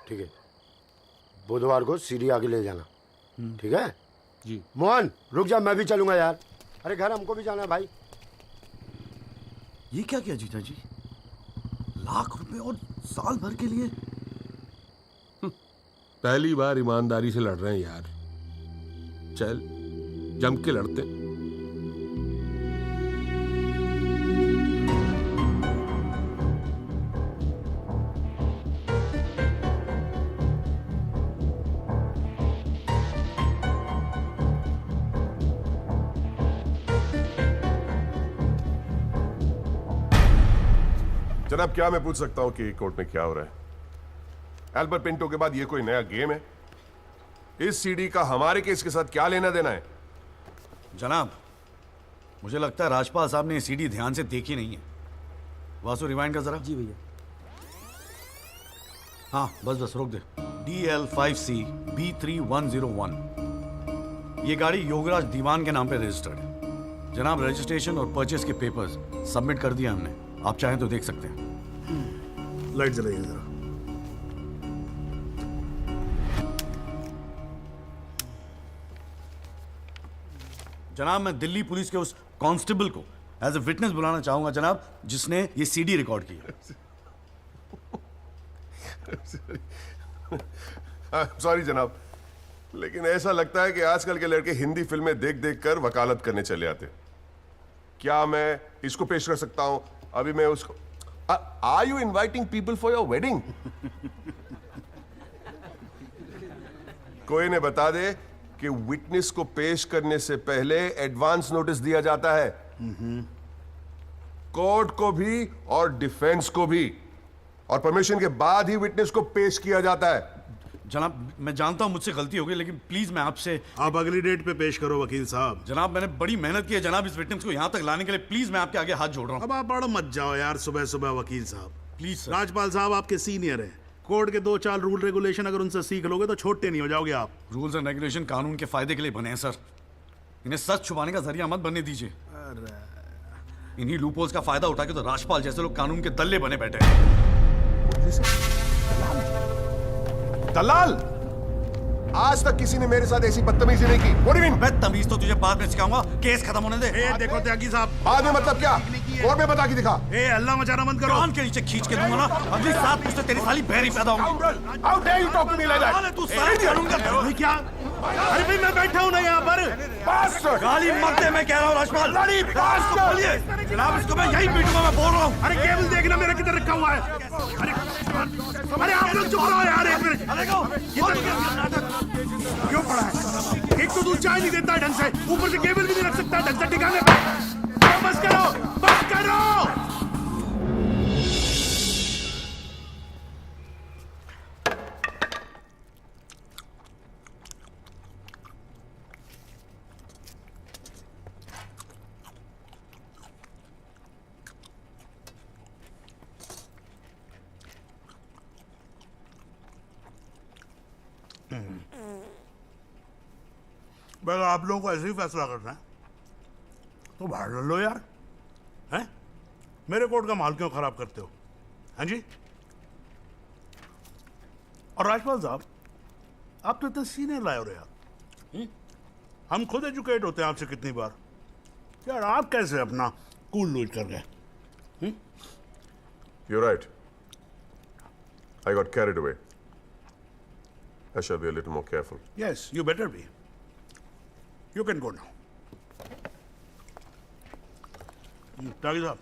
ठीक है, बुधवार को सीढ़ी आगे ले जाना, ठीक है? जी। मोहन रुक जा, मैं भी चलूंगा यार। अरे घर हमको भी जाना है भाई। ये क्या किया जीजा जी? लाख रुपए और साल भर के लिए? पहली बार ईमानदारी से लड़ रहे हैं यार। चल जम के लड़ते। जनाब, क्या मैं पूछ सकता हूं कि कोर्ट में क्या हो रहा है? एल्बर्ट पिंटो के बाद ये कोई नया गेम है? इस सीडी का हमारे केस के साथ क्या लेना देना है? जनाब, मुझे लगता है राजपाल साहब ने ये सीडी ध्यान से देखी नहीं है। वासु रिवाइंड कर जरा। जी भैया। हाँ बस बस रोक दे। DL5C B3101, ये गाड़ी योगराज दीवान के नाम पे रजिस्टर्ड है। जनाब, रजिस्ट्रेशन और परचेस के पेपर्स सबमिट कर दिया हमने, आप चाहें तो देख सकते हैं। लाइट जलाइए जरा। जनाब, मैं दिल्ली पुलिस के उस कांस्टेबल को एज ए विटनेस बुलाना चाहूंगा जनाब, जिसने ये सीडी रिकॉर्ड की है। सॉरी जनाब, लेकिन ऐसा लगता है कि आजकल के लड़के हिंदी फिल्में देख देख कर वकालत करने चले आते। क्या मैं इसको पेश कर सकता हूं? अभी मैं उसको। Are you inviting people for your wedding? कोई ने बता दे कि विटनेस को पेश करने से पहले एडवांस नोटिस दिया जाता है, कोर्ट को भी और डिफेंस को भी, और परमिशन के बाद ही विटनेस को पेश किया जाता है। जनाब, मैं जानता हूं मुझसे गलती हो गई, लेकिन प्लीज मैं आपसे। आप अगली डेट पे पेश करो वकील साहब। जनाब, मैंने बड़ी मेहनत की है जनाब इस विटनेस को यहां तक लाने के लिए। प्लीज मैं आपके आगे हाथ जोड़ रहा हूं। अब आप बड़ा मत जाओ यार सुबह सुबह वकील साहब। Please sir. राजपाल साहब आपके सीनियर हैं, कोर्ट के 2-4 रूल रेगुलेशन अगर उनसे सीख लोगे तो छोटे नहीं हो जाओगे आप। रूल्स एंड रेगुलेशन कानून के फायदे के लिए बने हैं सर, इन्हें सच छुपाने का जरिया मत बनने दीजिए। इन्हीं लूपहोल्स का फायदा उठा के तो राजपाल जैसे लोग कानून के दल्ले बने बैठे हैं। दलाल? आज तक किसी ने मेरे साथ ऐसी बदतमीजी नहीं की। What do you mean? मैं तमीज तो तुझे बाद में सिखाऊंगा, केस खत्म होने दे। देखो त्यागी साहब, बाद में मतलब क्या? कोर्ट में बता के दिखा। अल्लाह मचाना बंद करो। कान के नीचे खींच के दूंगा ना, अगली 7 पुश्तें तेरी साली बहरी पैदा होंगी। How dare you talk to me like that? साले तू साले जानूंगा क्या? अरे भाई मैं बैठा हूँ ना यहाँ पर। गाली मत दे, मैं कह रहा हूँ राजपाल। इसको बोलिए जनाब, इसको मैं यही पीटूंगा, मैं बोल रहा हूँ। अरे केबल देखना मेरा किधर रखा हुआ है। अरे आप लोग चुप रहो यार एक मिनट। क्यों पड़ा है? एक तो तू चाय नहीं देता ढंग से, ऊपर से केबल भी नहीं रख सकता ढंग से ठिकाने पे। बस करो, बस करो। अगर आप लोगों को ऐसे ही फैसला करना है तो बाहर लड़ लो यार, हैं? मेरे कोर्ट का माल क्यों खराब करते हो? हाँ जी। और राजपाल साहब, आप तो इतने सीनियर लाए हो रहे यार। हम खुद एजुकेट होते हैं आपसे कितनी बार यार, आप कैसे अपना कूल लूज कर गए? You're right. I got carried away. I shall be a little more careful. Yes, you better be. You can go now. त्यागी साहब,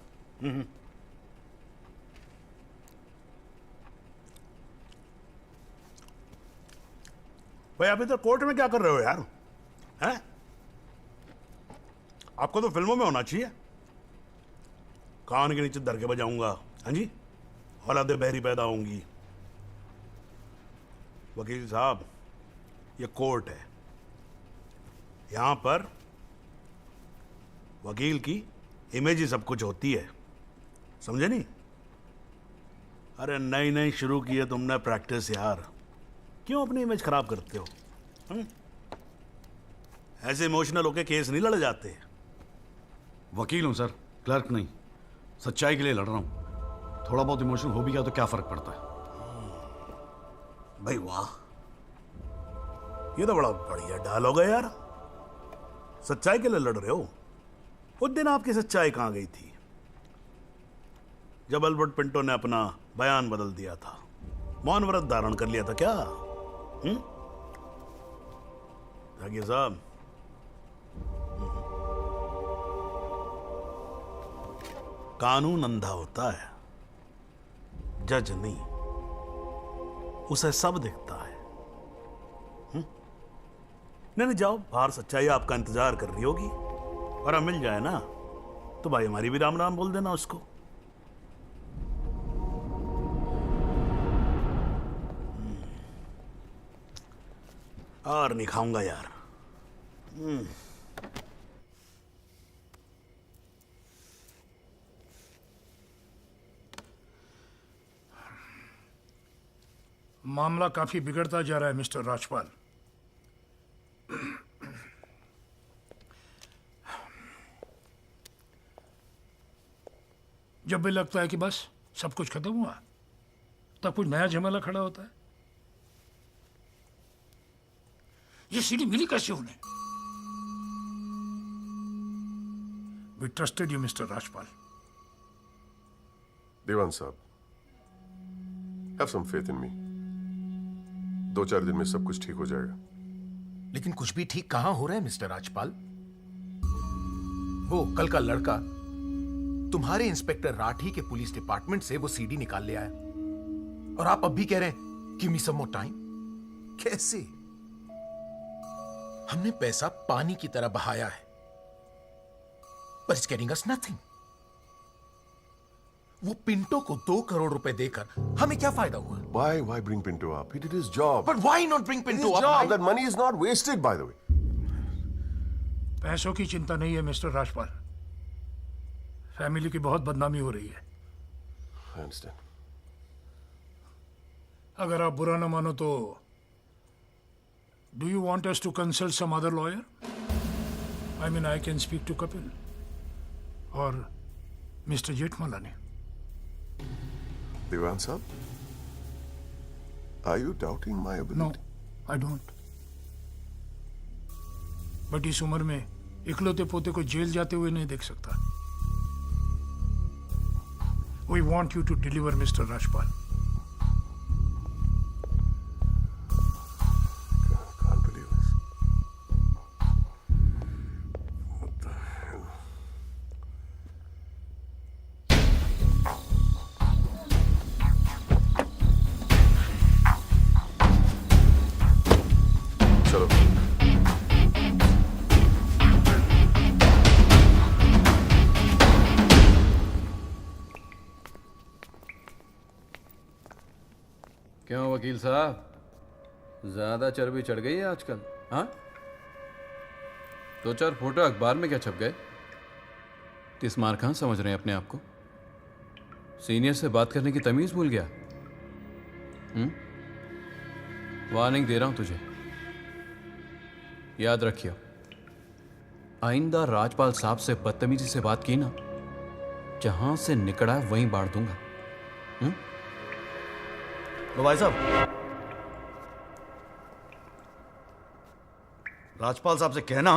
भाई आप इधर कोर्ट में क्या कर रहे हो यार? हैं? आपको तो फिल्मों में होना चाहिए। कान के नीचे धर के बजाऊंगा, हाँ जी, औलादे बहरी पैदा होंगी। वकील साहब, ये कोर्ट है, यहां पर वकील की इमेज ही सब कुछ होती है, समझे नहीं? अरे नई नई शुरू की है तुमने प्रैक्टिस यार, क्यों अपनी इमेज खराब करते हो? ऐसे इमोशनल होके केस नहीं लड़े जाते। वकील हूं सर, क्लर्क नहीं। सच्चाई के लिए लड़ रहा हूं। थोड़ा बहुत इमोशन हो भी गया तो क्या फर्क पड़ता है? भाई वाह, ये तो बड़ा बढ़िया डायलॉग है यार। सच्चाई के लिए लड़ रहे हो? उस दिन आपकी सच्चाई कहां गई थी जब अल्बर्ट पिंटो ने अपना बयान बदल दिया था, मौन व्रत धारण कर लिया था क्या? त्यागी साहब, कानून अंधा होता है, जज नहीं, उसे सब दिखता है। नहीं जाओ बाहर, सच्चाई आपका इंतजार कर रही होगी, और अब मिल जाए ना तो भाई हमारी भी राम राम बोल देना उसको। और नहीं खाऊंगा यार। मामला काफी बिगड़ता जा रहा है मिस्टर राजपाल। जब भी लगता है कि बस सब कुछ खत्म हुआ, तब कुछ नया झमेला खड़ा होता है। ये सीढ़ी मिली कैसे उन्हें? We trusted you, Mr. Rajpal. देवान साहब, have some faith in me. 2-4 दिन में सब कुछ ठीक हो जाएगा। लेकिन कुछ भी ठीक कहां हो रहा है मिस्टर राजपाल? वो कल का लड़का तुम्हारे इंस्पेक्टर राठी के पुलिस डिपार्टमेंट से वो सीडी निकाल ले आया, और आप अब भी कह रहे हैं गिव मी सम मोर टाइम। कैसे? हमने पैसा पानी की तरह बहाया है, but it's getting us nothing. वो पिंटो को 2 करोड़ रुपए देकर हमें क्या फायदा हुआ? Why bring Pinto up? He did his job. But why not bring Pinto His up? job. That money is not wasted, by the way. पैसों की चिंता नहीं है मिस्टर राजपाल, फैमिली की बहुत बदनामी हो रही है। I understand. अगर आप बुरा ना मानो तो do you want us to consult some other lawyer? I mean, I can speak to Kapil or Mr. Jetmalani. Devan sahab, are you doubting my ability? No, I don't. But इस उम्र में इकलौते पोते को जेल जाते हुए नहीं देख सकता। We want you to deliver mister Rajpal. क्यों वकील साहब, ज्यादा चर्बी चढ़ गई है आजकल? हाँ, दो चार फोटो अखबार में क्या छप गए? तिस्मार खान समझ रहे हैं अपने आप को? सीनियर से बात करने की तमीज भूल गया? वार्निंग दे रहा हूं तुझे, याद रखियो, आइंदा राजपाल साहब से बदतमीजी से बात की ना, जहां से निकला वहीं बांट दूंगा। तो भाई साहब, राजपाल साहब से कहना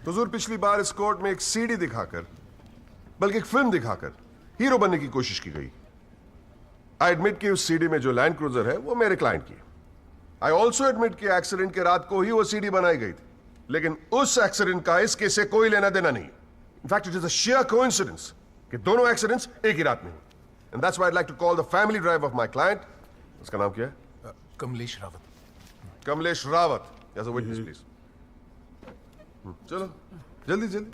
हुजूर, पिछली बार इस कोर्ट में एक सीडी दिखाकर, बल्कि एक फिल्म दिखाकर हीरो बनने की कोशिश की गई। आई एडमिट कि उस सीडी में जो लैंड क्रूजर है वो मेरे क्लाइंट की। आई ऑल्सो एडमिट कि एक्सीडेंट के रात को ही वो सीडी बनाई गई थी, लेकिन उस एक्सीडेंट का इस केस से कोई लेना देना नहीं। In fact it is a sheer coincidence कि दोनों एक्सीडेंट्स एक ही रात में हुए। And that's why I like to call the family drive of my client, उसका नाम क्या है? Kamlesh Rawat. Kamlesh Rawat, as a witness please. चलो जल्दी जल्दी।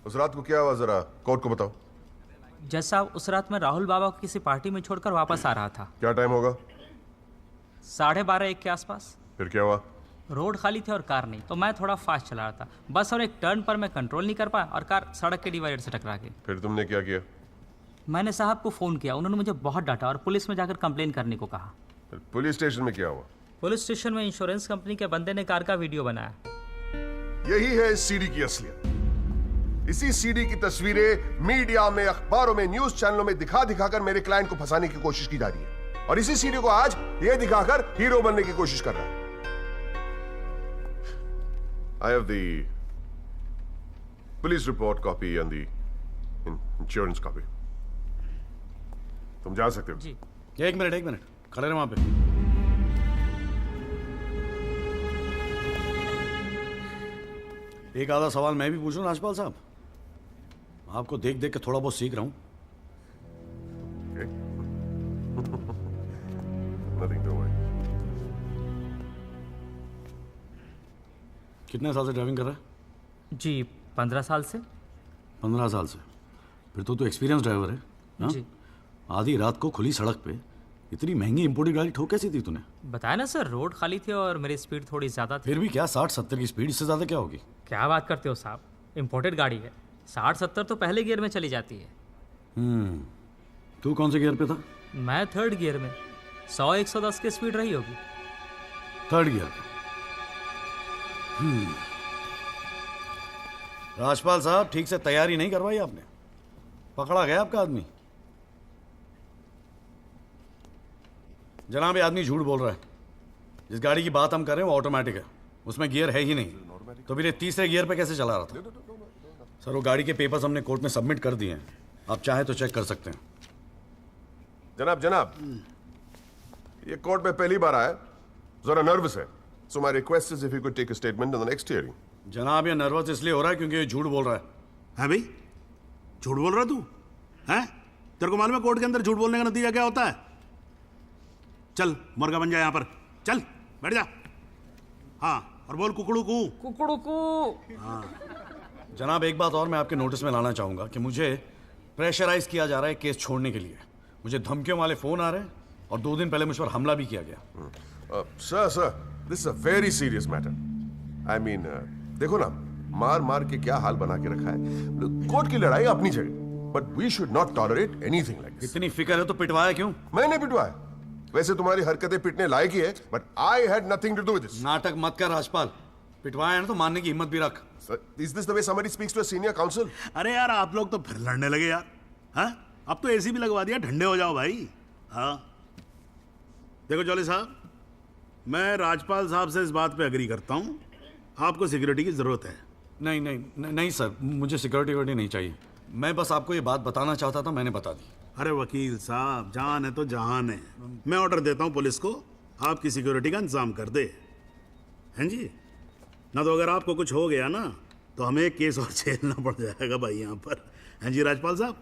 उस रात को क्या हुआ, जरा कोर्ट को बताओ। जज साहब, उस रात मैं राहुल बाबा को किसी पार्टी में छोड़कर वापस आ रहा था। क्या टाइम होगा? 12:30-1 के आसपास। फिर क्या हुआ? रोड खाली थी और कार नहीं, तो मैं थोड़ा फास्ट चला रहा था। बस और एक टर्न पर मैं कंट्रोल नहीं कर पाया और कार सड़क के डिवाइडर से टकरा गई। फिर तुमने क्या किया? मैंने साहब को फ़ोन किया, उन्होंने मुझे बहुत डांटा और पुलिस में जाकर कंप्लेन करने को कहा। फिर पुलिस स्टेशन में क्या हुआ? पुलिस स्टेशन में इंश्योरेंस कंपनी के बंदे ने कार का वीडियो बनाया। यही है इस सीडी की असलियत। इसी सीडी की तस्वीरें मीडिया में, अखबारों में, न्यूज चैनलों में दिखा दिखाकर मेरे क्लाइंट को फंसाने की कोशिश की जा रही है, और इसी सीडी को आज यह दिखाकर हीरो बनने की कोशिश कर रहा है। I have the police report copy and the insurance copy. तुम जा सकते हो। जी। एक मिनट खड़े रहे वहां पे। एक आधा सवाल मैं भी पूछूं राजपाल साहब? आपको देख देख के थोड़ा बहुत सीख रहा हूं। Nothing to worry. कितने साल से ड्राइविंग कर रहा है? जी 15 साल से। 15 साल से? फिर तो एक्सपीरियंस ड्राइवर है ना? जी। आधी रात को खुली सड़क पे इतनी महंगी इंपोर्टेड गाड़ी ठोक कैसी थी तूने? बताया ना सर, रोड खाली थी और मेरी स्पीड थोड़ी ज़्यादा थी। फिर भी क्या 60-70 की स्पीड, इससे ज़्यादा क्या होगी? क्या बात करते हो साहब, इंपोर्टेड गाड़ी है। 60-70 तो पहले गियर में चली जाती है। तू कौन से गियर पे था? मैं 3rd गियर में। 100-110 की स्पीड रही होगी। 3rd गियर पे। राजपाल साहब, ठीक से तैयारी नहीं करवाई आपने, पकड़ा गया आपका आदमी। जनाब, ये आदमी झूठ बोल रहा है। जिस गाड़ी की बात हम कर रहे हैं वो ऑटोमेटिक है, उसमें गियर है ही नहीं। तो फिर ये तीसरे गियर पे कैसे चला रहा था? सर वो गाड़ी के पेपर्स हमने कोर्ट में सबमिट कर दिए हैं, आप चाहे तो चेक कर सकते हैं। जनाब ये कोर्ट में पहली बार आया, जरा नर्वस है, so my request is if you could take a statement in the next hearing. जनाब ये नर्वस इसलिए हो रहा है क्योंकि ये झूठ बोल रहा है। हैं भाई, झूठ बोल रहा तू? हैं? तेरे को मालूम है कोर्ट के अंदर झूठ बोलने का नतीजा क्या होता है? चल मुर्गा बन जा यहाँ पर, चल बैठ जा। हाँ और बोल कुकड़ू कू। कुकड़ू कू। हाँ जनाब एक बात और मैं आपके नोटिस में लाना चाहूंगा कि मुझे प्रेशराइज किया जा रहा है केस छोड़ने के लिए। मुझे धमकियों वाले फोन आ रहे हैं और 2 दिन पहले मुझ पर हमला भी किया गया। Sir this is a very serious matter. I mean देखो ना, मार मार के क्या हाल बना के रखा है। कोर्ट की लड़ाई अपनी जगह, but we should not tolerate anything like this. इतनी फिक्र है तो पिटवाया क्यों? मैंने पिटवाया? वैसे तुम्हारी हरकतें पिटने लायक ही है, but I had nothing to do with this. नाटक मत कर राजपाल, पिटवाया है ना तो मानने की हिम्मत भी रख। Is this the way somebody speaks to a senior counsel? अरे यार आप लोग तो फिर लड़ने लगे यार। हाँ अब तो एसी भी लगवा दिया, ठंडे हो जाओ भाई। हाँ देखो जॉली साहब, मैं राजपाल साहब से इस बात पे एग्री करता हूँ, आपको सिक्योरिटी की जरूरत है। नहीं सर, मुझे सिक्योरिटी नहीं चाहिए। मैं बस आपको ये बात बताना चाहता था, मैंने बता दी। अरे वकील साहब, जान है तो जहान है। मैं ऑर्डर देता हूँ पुलिस को, आपकी सिक्योरिटी का इंतजाम कर दे। हैं जी? ना तो अगर आपको कुछ हो गया ना तो हमें केस और झेलना पड़ जाएगा भाई यहाँ पर। हैं जी राजपाल साहब?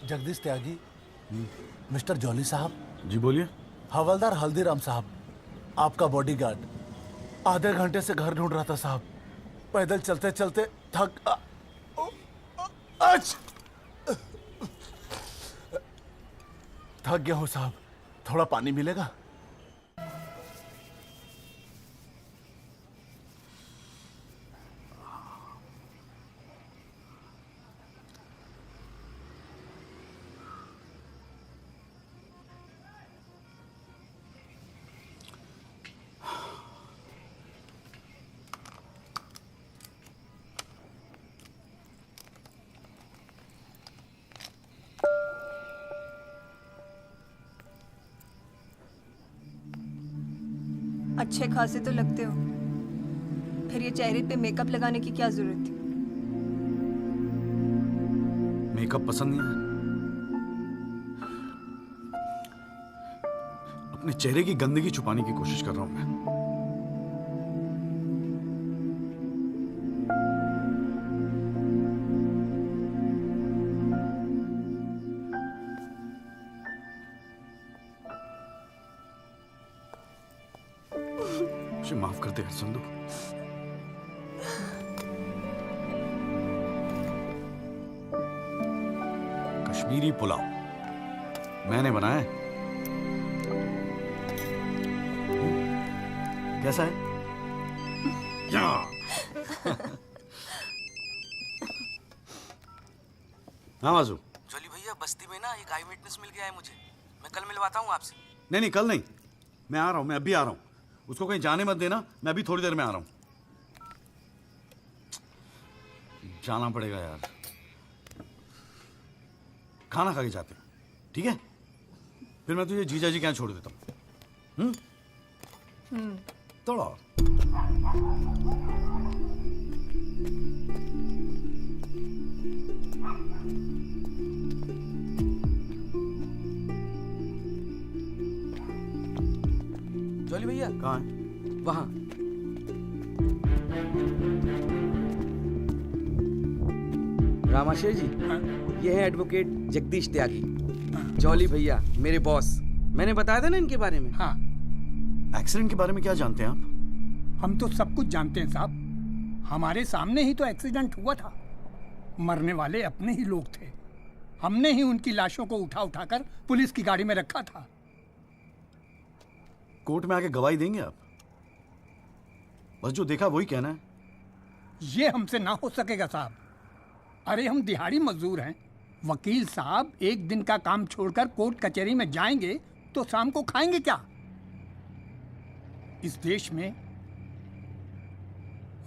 जगदीश त्यागी, मिस्टर जॉली साहब। जी बोलिए। हवलदार हल्दीराम साहब, आपका बॉडीगार्ड आधे घंटे से घर ढूंढ रहा था साहब। पैदल चलते चलते थक गया हूँ साहब, थोड़ा पानी मिलेगा? अच्छे खासे तो लगते हो, फिर ये चेहरे पे मेकअप लगाने की क्या जरूरत थी? मेकअप पसंद नहीं है? अपने चेहरे की गंदगी छुपाने की कोशिश कर रहा हूं मैं। मुझे माफ कर दे संधू। कश्मीरी पुलाव मैंने बनाया है। कैसा है? हाँ वाजू। जोली भैया, बस्ती में ना एक आई विटनेस मिल गया है मुझे, मैं कल मिलवाता हूँ आपसे। नहीं कल नहीं, मैं आ रहा हूँ, मैं अभी आ रहा हूँ। उसको कहीं जाने मत देना, मैं अभी थोड़ी देर में आ रहा हूँ। जाना पड़ेगा यार, खाना खा के जाते हैं, ठीक है? फिर मैं तुझे जीजा जी के यहाँ छोड़ देता हूँ। थोड़ा और। जोली भैया कहाँ है? वहां। रामाशय जी, ये है एडवोकेट जगदीश त्यागी। जॉली भैया मेरे बॉस, मैंने बताया था ना इनके बारे में। हाँ। एक्सीडेंट के बारे में क्या जानते हैं आप? हम तो सब कुछ जानते हैं साहब, हमारे सामने ही तो एक्सीडेंट हुआ था। मरने वाले अपने ही लोग थे, हमने ही उनकी लाशों को उठा उठाकर पुलिस की गाड़ी में रखा था। कोर्ट में आके गवाही देंगे आप? बस जो देखा वही कहना है? ये हमसे ना हो सकेगा साहब। अरे हम दिहाड़ी मजदूर हैं। वकील साहब एक दिन का काम छोड़कर कोर्ट कचहरी में जाएंगे तो शाम को खाएंगे क्या? इस देश में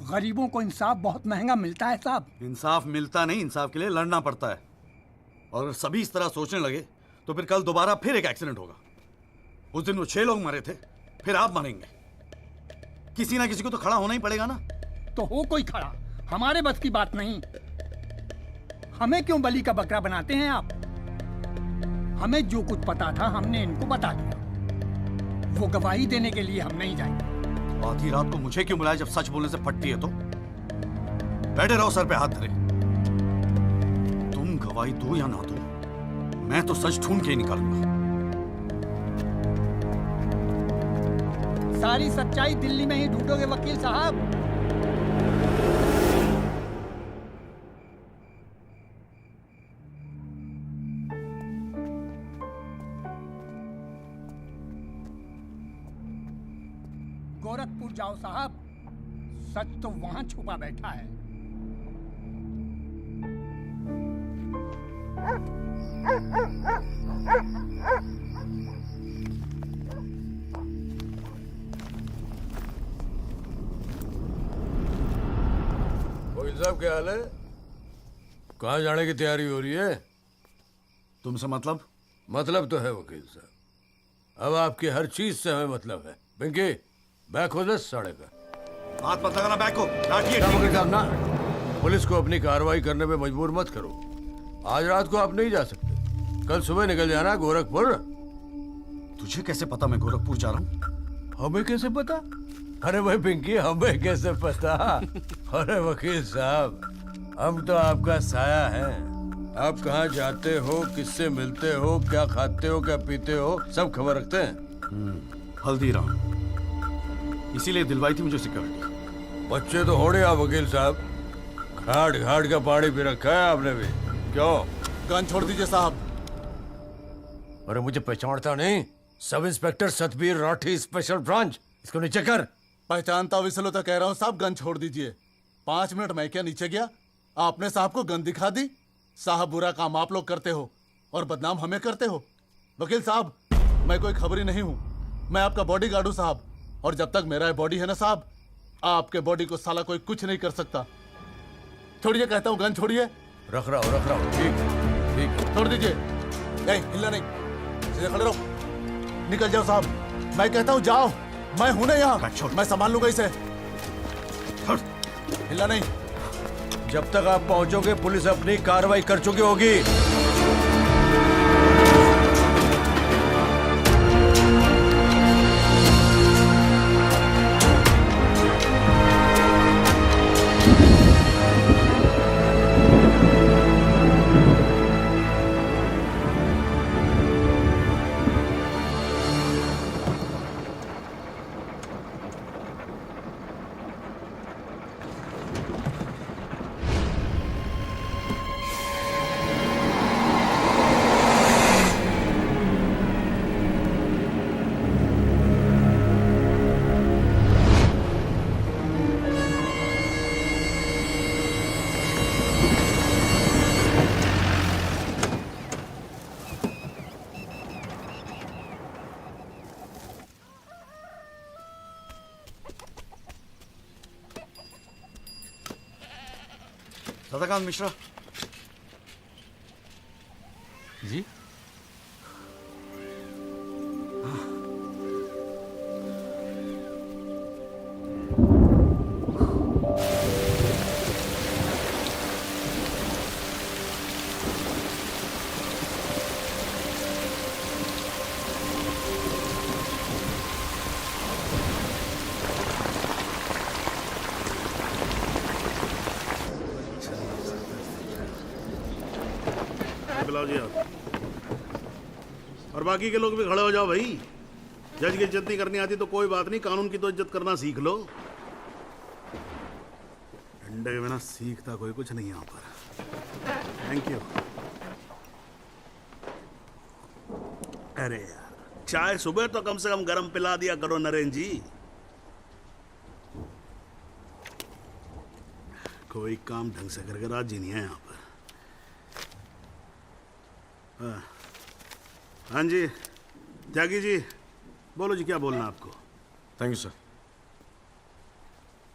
गरीबों को इंसाफ बहुत महंगा मिलता है साहब। इंसाफ मिलता नहीं, इंसाफ के लिए लड़ना पड़ता है। और अगर सभी इस तरह सोचने लगे तो फिर कल दोबारा फिर एक एक्सीडेंट होगा। उस दिन वो 6 लोग मरे थे, फिर आप मरेंगे। किसी ना किसी को तो खड़ा होना ही पड़ेगा ना। तो हो कोई खड़ा, हमारे बस की बात नहीं। हमें क्यों बलि का बकरा बनाते हैं आप? हमें जो कुछ पता था हमने इनको बता दिया। वो गवाही देने के लिए हम नहीं जाएंगे। आधी रात को मुझे क्यों बुलाया जब सच बोलने से फटती है तो? बैठे रहो सर पे हाथ धरे। तुम गवाही दो या ना दो, मैं तो सच ढूंढ के ही निकालूंगा। सारी सच्चाई दिल्ली में ही ढूंढोगे वकील साहब। गोरखपुर जाओ साहब, सच तो वहां छुपा बैठा है। वकील साहब क्या हाल है? कहाँ जाने की तैयारी हो रही है? तुमसे मतलब? मतलब तो है वकील साहब, अब आपकी हर चीज से हमें मतलब है। पिंकी बैग खोल साढ़े का। हाथ मत लगाना बैग को। वकील साहब ना, पुलिस को अपनी कार्रवाई करने में मजबूर मत करो। आज रात को आप नहीं जा सकते, कल सुबह निकल जाना गोरखपुर। तुझे कैसे पता मैं गोरखपुर जा रहा हूँ? हमें कैसे पता? अरे भाई पिंकी, हमें कैसे पता? अरे वकील साहब, हम तो आपका साया है। आप कहाँ जाते हो, किससे मिलते हो, क्या खाते हो, क्या पीते हो, सब खबर रखते हैं। हल्दीराम, इसीलिए दिलवाई थी मुझे सिक्योरिटी। बच्चे तो होड़े आप वकील साहब, घाट घाट का पानी पी रखा है आपने भी। क्यों? गन छोड़ दीजिए साहब। अरे मुझे पहचानता नहीं? Sub inspector Satbir Rathi, special branch. इसको नीचे कर। पहचानता हूँ इसलिए तो कह रहा हूँ साहब, गन छोड़ दीजिए। 5 मिनट मैं क्या नीचे गया, आपने साहब को गन दिखा दी। साहब बुरा काम आप लोग करते हो और बदनाम हमें करते हो। वकील साहब, मैं कोई खबरी नहीं हूँ, मैं आपका बॉडीगार्ड हूँ साहब। और जब तक मेरा बॉडी है ना साहब, आपके बॉडी को साला कोई कुछ नहीं कर सकता। छोड़िए कहता हूँ, गन छोड़िए। रख रहा हूँ। ठीक ठीक, छोड़ दीजिए। नहीं हिलना नहीं, सीधे खड़े रहो। निकल जाओ साहब, मैं कहता हूँ जाओ। मैं हूं ना यहाँ, मैं संभाल लूंगा इसे। हिलना नहीं। जब तक आप पहुंचोगे पुलिस अपनी कार्रवाई कर चुकी होगी। सदाकांत मिश्रा जी। बुलाओ जी आप, और बाकी के लोग भी खड़े हो जाओ भाई। जज की इज्जत नहीं करनी आती तो कोई बात नहीं, कानून की तो इज्जत करना सीख लो। डंडे के बिना सीखता कोई कुछ नहीं यहाँ पर। Thank you. अरे यार, चाय सुबह तो कम से कम गर्म पिला दिया करो नरेंद्र जी। कोई काम ढंग से करके राजी नहीं है यहाँ पर। हाँ जी त्यागी जी, बोलो जी क्या बोलना आपको। Thank you sir.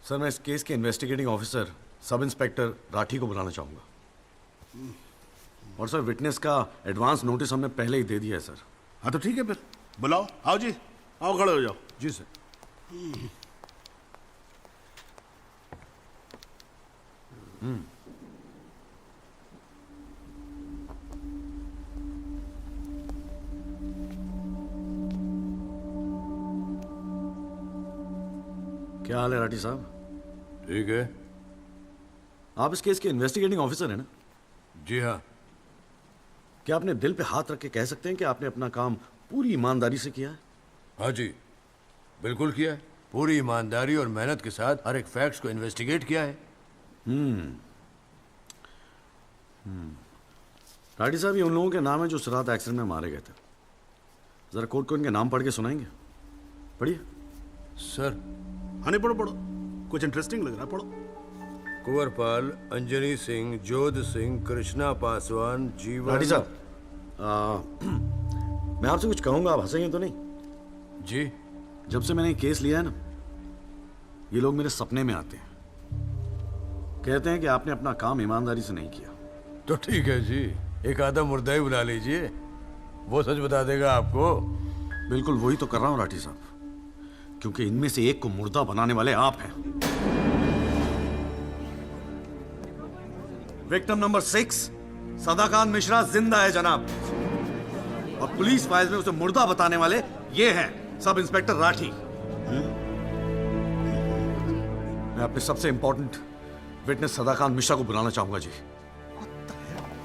सर मैं इस केस के investigating officer sub inspector Rathi को बुलाना चाहूंगा। और सर विटनेस का एडवांस नोटिस हमने पहले ही दे दिया है सर। हाँ तो ठीक है फिर बुलाओ। आओ जी, आओ खड़े हो जाओ। जी सर। क्या हाल है राठी साहब? ठीक है। आप इस केस के इन्वेस्टिगेटिंग ऑफिसर हैं ना? जी हाँ। क्या आपने दिल पे हाथ रख के कह सकते हैं कि आपने अपना काम पूरी ईमानदारी से किया है? हाँ जी, बिल्कुल किया है। पूरी ईमानदारी और मेहनत के साथ हर एक फैक्ट्स को इन्वेस्टिगेट किया है। राठी साहब, ये उन लोगों के नाम है जो इस रात एक्सीडेंट में मारे गए थे। जरा कोर्ट को इनके नाम पढ़ के सुनाएंगे? पढ़िए। सर। हाँ नहीं, पढ़ो पढ़ो, कुछ इंटरेस्टिंग लग रहा है, पढ़ो। कुंवरपाल, अंजनी सिंह, जोध सिंह, कृष्णा पासवान, जीवन। राठी साहब, मैं आपसे कुछ कहूंगा, आप हंसेंगे तो नहीं? जी। जब से मैंने केस लिया है ना, ये लोग मेरे सपने में आते हैं, कहते हैं कि आपने अपना काम ईमानदारी से नहीं किया। तो ठीक है जी, एक आधा मुर्दा ही बुला लीजिए, वो सच बता देगा आपको। बिल्कुल वही तो कर रहा हूं राठी साहब, क्योंकि इनमें से एक को मुर्दा बनाने वाले आप हैं। विक्टिम नंबर 6 सदाकांत मिश्रा जिंदा है जनाब, और पुलिस फाइल्स में उसे मुर्दा बताने वाले ये हैं सब इंस्पेक्टर राठी। मैं अपने सबसे इंपॉर्टेंट विटनेस सदाकांत मिश्रा को बुलाना चाहूंगा जी।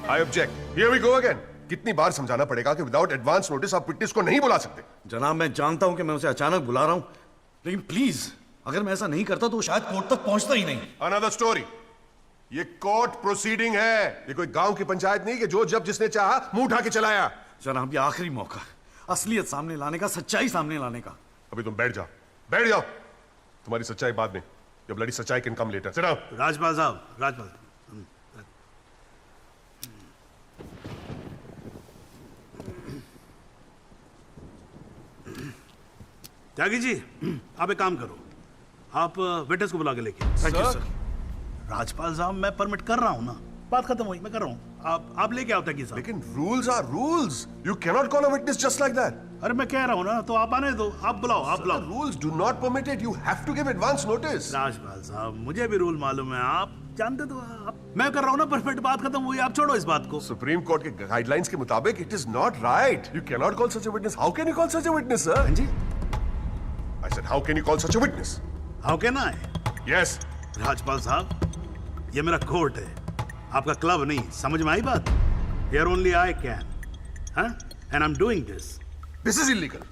I object. Here we go again. कितनी बार समझाना पड़ेगा कि विदाउट एडवांस नोटिस आप विटनेस को नहीं बुला सकते? जनाब मैं जानता हूं कि मैं उसे अचानक बुला रहा हूं, लेकिन प्लीज अगर मैं ऐसा नहीं करता तो शायद कोर्ट तक पहुंचता ही नहीं। Another story. ये कोर्ट प्रोसीडिंग है, ये कोई गांव की पंचायत नहीं कि जो जब जिसने चाहा मुंह उठा के चलाया। जनाब ये आखिरी मौका, असलियत सामने लाने का, सच्चाई सामने लाने का। अभी तुम बैठ जाओ, बैठ जाओ। तुम्हारी सच्चाई बाद में, जब लड़ी सच्चाई can come later. Sit down. Rajpal साहब, राजपाल त्यागी जी, आप एक काम करो, आप विटनेस को बुला के लेके। Thank you sir. राजपाल साहब मैं परमिट कर रहा हूं ना, बात खत्म हुई, मैं कर रहा हूं। आप लेके आओ त्यागी साहब। लेकिन rules are rules, you can not call a witness just like that. अरे मैं कह रहा हूं ना, तो आप आने दो, आप बुलाओ, आप बुलाओ। Rules do not permit it, you have to give advance notice. Rajpal साहब मुझे भी रूल मालूम है, आप जानते तो आप। मैं कर रहा हूं ना परमिट, बात खत्म हुई, आप छोड़ो इस बात को। सुप्रीम कोर्ट के गाइडलाइंस के मुताबिक it is not right. You can not call such a witness. How can you call such a witness sir? हां जी। I said, how can you call such a witness? How can I? Yes. Rajpal साहब, ये मेरा court है, आपका club नहीं, समझ में आई बात? Here only I can, huh? And I'm doing this. This is illegal.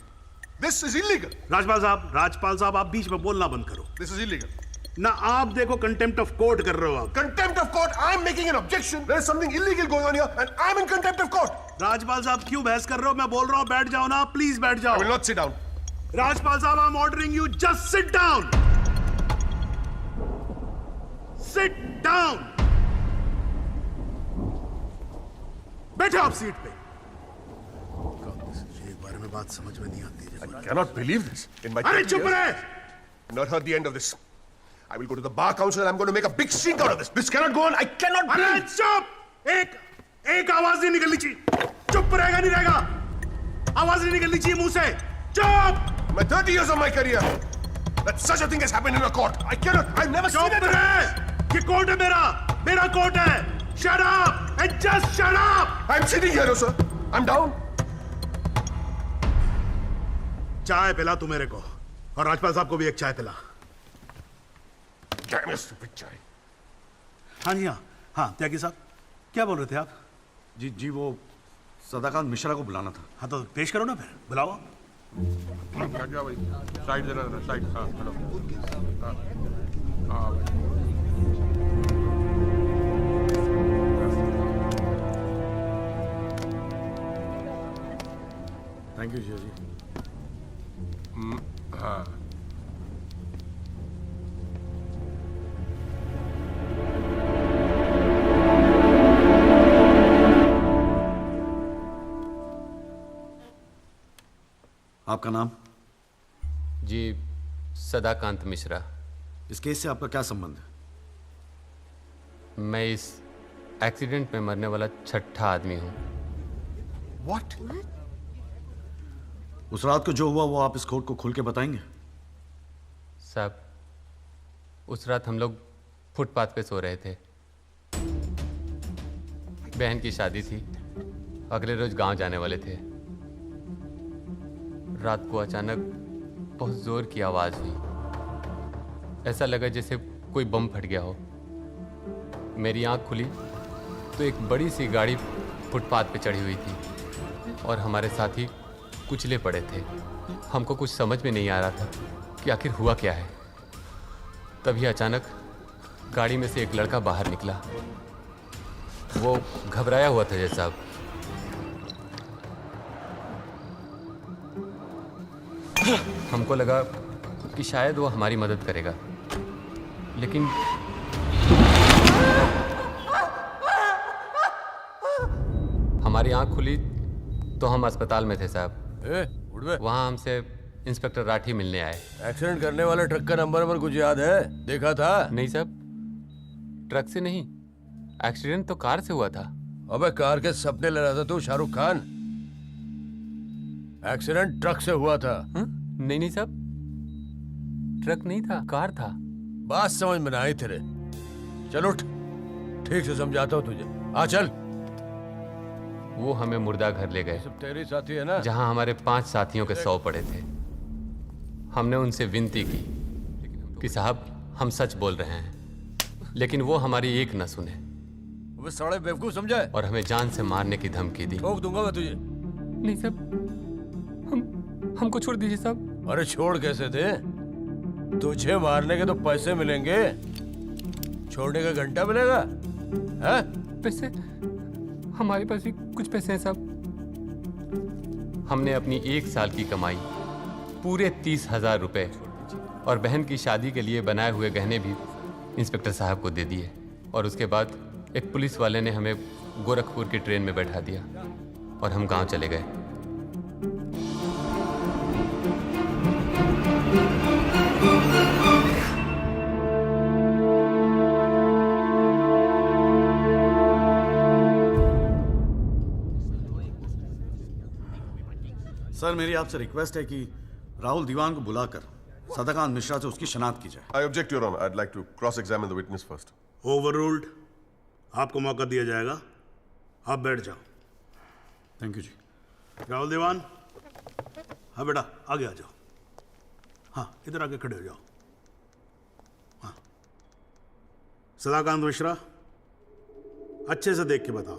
This is illegal. Rajpal साहब, आप बीच में बोलना बंद करो। This is illegal. ना आप देखो कंटेम्प्ट ऑफ कोर्ट कर रहे हो आप। Contempt of court. I'm making an objection. There is something illegal going on here, and I'm in contempt of court. Rajpal साहब क्यों बहस कर रहे हो? मैं बोल रहा हूँ, बैठ जाओ ना, प्लीज बैठ जाओ। I will not sit down. Rajpal साहब, I'm ordering you, just sit down. Sit down. बैठो आप सीट पे। एक बार में बात समझ में नहीं आती। I cannot believe this. In my अरे चुप रहे! Not heard the end of this. I will go to the bar council and I'm going to make a big stink out of this. This cannot go on. I cannot अरे breathe. चुप! एक आवाज नहीं निकलनी चाहिए। चुप रहेगा नहीं रहेगा? आवाज नहीं निकलनी चाहिए मुंह से। चुप! My 30 years of my career, that such a thing has happened in a court. I cannot. I've never seen it. ये कोर्ट है मेरा कोर्ट है। Shut up and just shut up. I'm sitting here, sir. I'm down. चाय पिला तू मेरे को, और राजपाल साहब को भी एक चाय पिला। Damn your stupid चाय। हाँ जी, हाँ त्यागी साहब, क्या बोल रहे थे आप? जी वो सदाकांत मिश्रा को बुलाना था। हाँ तो पेश करो ना फिर, बुलाओ। क्या भाई? साइड देना, साइड। हाँ हेलो। थैंक यू जी। हाँ। आपका नाम? जी सदाकांत मिश्रा। इस केस से आपका क्या संबंध है? मैं इस एक्सीडेंट में मरने वाला छठा आदमी हूँ। What? उस रात को जो हुआ वो आप इस कोर्ट को खुल के बताएंगे? साहब, उस रात हम लोग फुटपाथ पे सो रहे थे। बहन की शादी थी, अगले रोज गांव जाने वाले थे। रात को अचानक बहुत जोर की आवाज हुई। ऐसा लगा जैसे कोई बम फट गया हो। मेरी आंख खुली तो एक बड़ी सी गाड़ी फुटपाथ पे चढ़ी हुई थी और हमारे साथी कुचले पड़े थे। हमको कुछ समझ में नहीं आ रहा था कि आखिर हुआ क्या है। तभी अचानक गाड़ी में से एक लड़का बाहर निकला। वो घबराया हुआ था जैसा। हमको लगा कि शायद वो हमारी मदद करेगा, लेकिन हमारी आंख खुली तो हम अस्पताल में थे साहब। वहाँ हमसे इंस्पेक्टर राठी मिलने आए। एक्सीडेंट करने वाले ट्रक का नंबर कुछ याद है? देखा था? नहीं साहब, ट्रक से नहीं, एक्सीडेंट तो कार से हुआ था। अबे कार के सपने ले रहा था तू शाहरुख खान। एक्सीडेंट ट्रक से हुआ था। नहीं नहीं साहब, ट्रक नहीं था, कार था। बात समझ में ना आई तेरे। चल उठ, ठीक से समझाता हूँ तुझे। आ चल। वो हमें मुर्दा घर ले गए। सब तेरे साथी है ना? जहाँ हमारे 5 साथियों के 100 पड़े थे। हमने उनसे विनती की कि साहब हम सच बोल रहे हैं, लेकिन वो हमारी एक न सुने। वो साले बेवकूफ समझा है और हमें जान से मारने की धमकी दी। ठोक दूंगा मैं तुझे। नहीं साहब, हमको छोड़ दीजिए साहब। अरे छोड़ कैसे थे? तुझे मारने के तो पैसे मिलेंगे, छोड़ने का घंटा मिलेगा? है? पैसे? हमारे पास भी कुछ पैसे हैं साहब। हमने अपनी 1 साल की कमाई पूरे 30,000 रुपए और बहन की शादी के लिए बनाए हुए गहने भी इंस्पेक्टर साहब को दे दिए। और उसके बाद एक पुलिस वाले ने हमें गोरखपुर की ट्रेन में बैठा दिया और हम गांव चले गए। सर, मेरी आपसे रिक्वेस्ट है कि राहुल दीवान को बुलाकर सदाकांत मिश्रा से उसकी शनाख्त की जाए। I object, Your Honor. I'd like to cross-examine the witness first. Overruled. आपको मौका दिया जाएगा, आप बैठ जाओ। थैंक यू जी। राहुल दीवान, हाँ बेटा आगे आ जाओ। हाँ इधर आके खड़े हो जाओ। हाँ सदाकांत मिश्रा, अच्छे से देख के बताओ,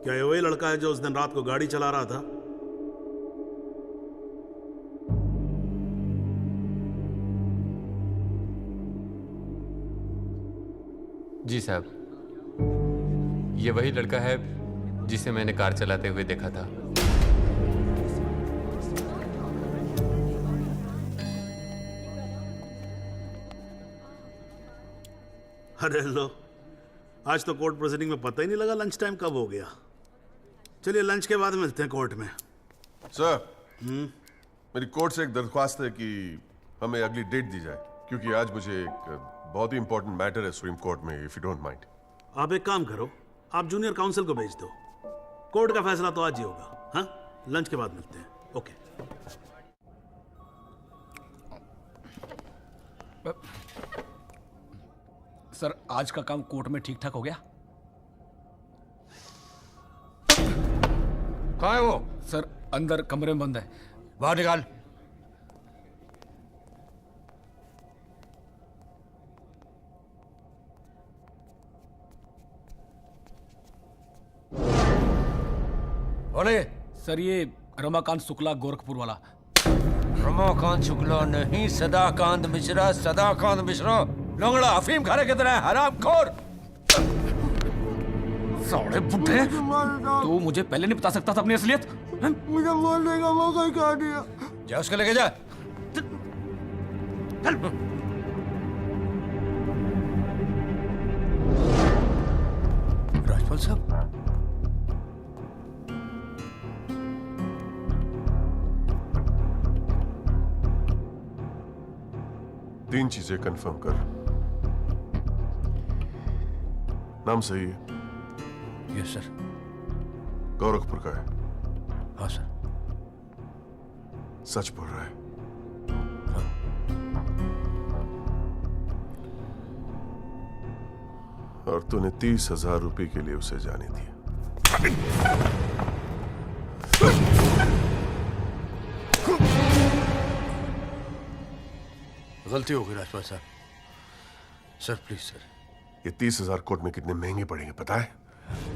क्या ये वही लड़का है जो उस दिन रात को गाड़ी चला रहा था? जी साहब, ये वही लड़का है जिसे मैंने कार चलाते हुए देखा था। अरे लो, आज तो कोर्ट प्रोसीडिंग में पता ही नहीं लगा लंच टाइम कब हो गया। चलिए लंच के बाद मिलते हैं कोर्ट में। सर, मेरी कोर्ट से एक दरख्वास्त है कि हमें अगली डेट दी जाए, क्योंकि आज मुझे एक बहुत ही इंपॉर्टेंट मैटर है सुप्रीम कोर्ट में, इफ यू डोंट माइंड। आप एक काम करो, आप जूनियर काउंसिल को भेज दो। कोर्ट का फैसला तो आज ही होगा। हाँ, लंच के बाद मिलते हैं। ओके। सर, आज का काम कोर्ट में ठीक ठाक हो गया? कहाँ है वो? सर, अंदर कमरे में बंद है। बाहर निकाल। सर, ये रमाकांत शुक्ला, गोरखपुर वाला। रमाकांत शुक्ला नहीं, सदाकांत मिश्रा। सदाकांत मिश्रा लंगड़ा अफीम खाने की तरह हरामखोर। साले बुड्ढे, तू मुझे पहले नहीं बता सकता था अपनी असलियत? मुझे बोलने का मौका क्या दिया? जा उसको लेके जा। राजपाल साहब, 3 चीजें कंफर्म कर। नाम सही है? Yes sir. गोरखपुर का है? हाँ सर। सच बोल रहा है? और तूने 30,000 रुपए के लिए उसे जाने दिया। गलती हो गई राजपाल साहब। Sir please sir. ये 30,000 कोर्ट में कितने महंगे पड़ेंगे पता है?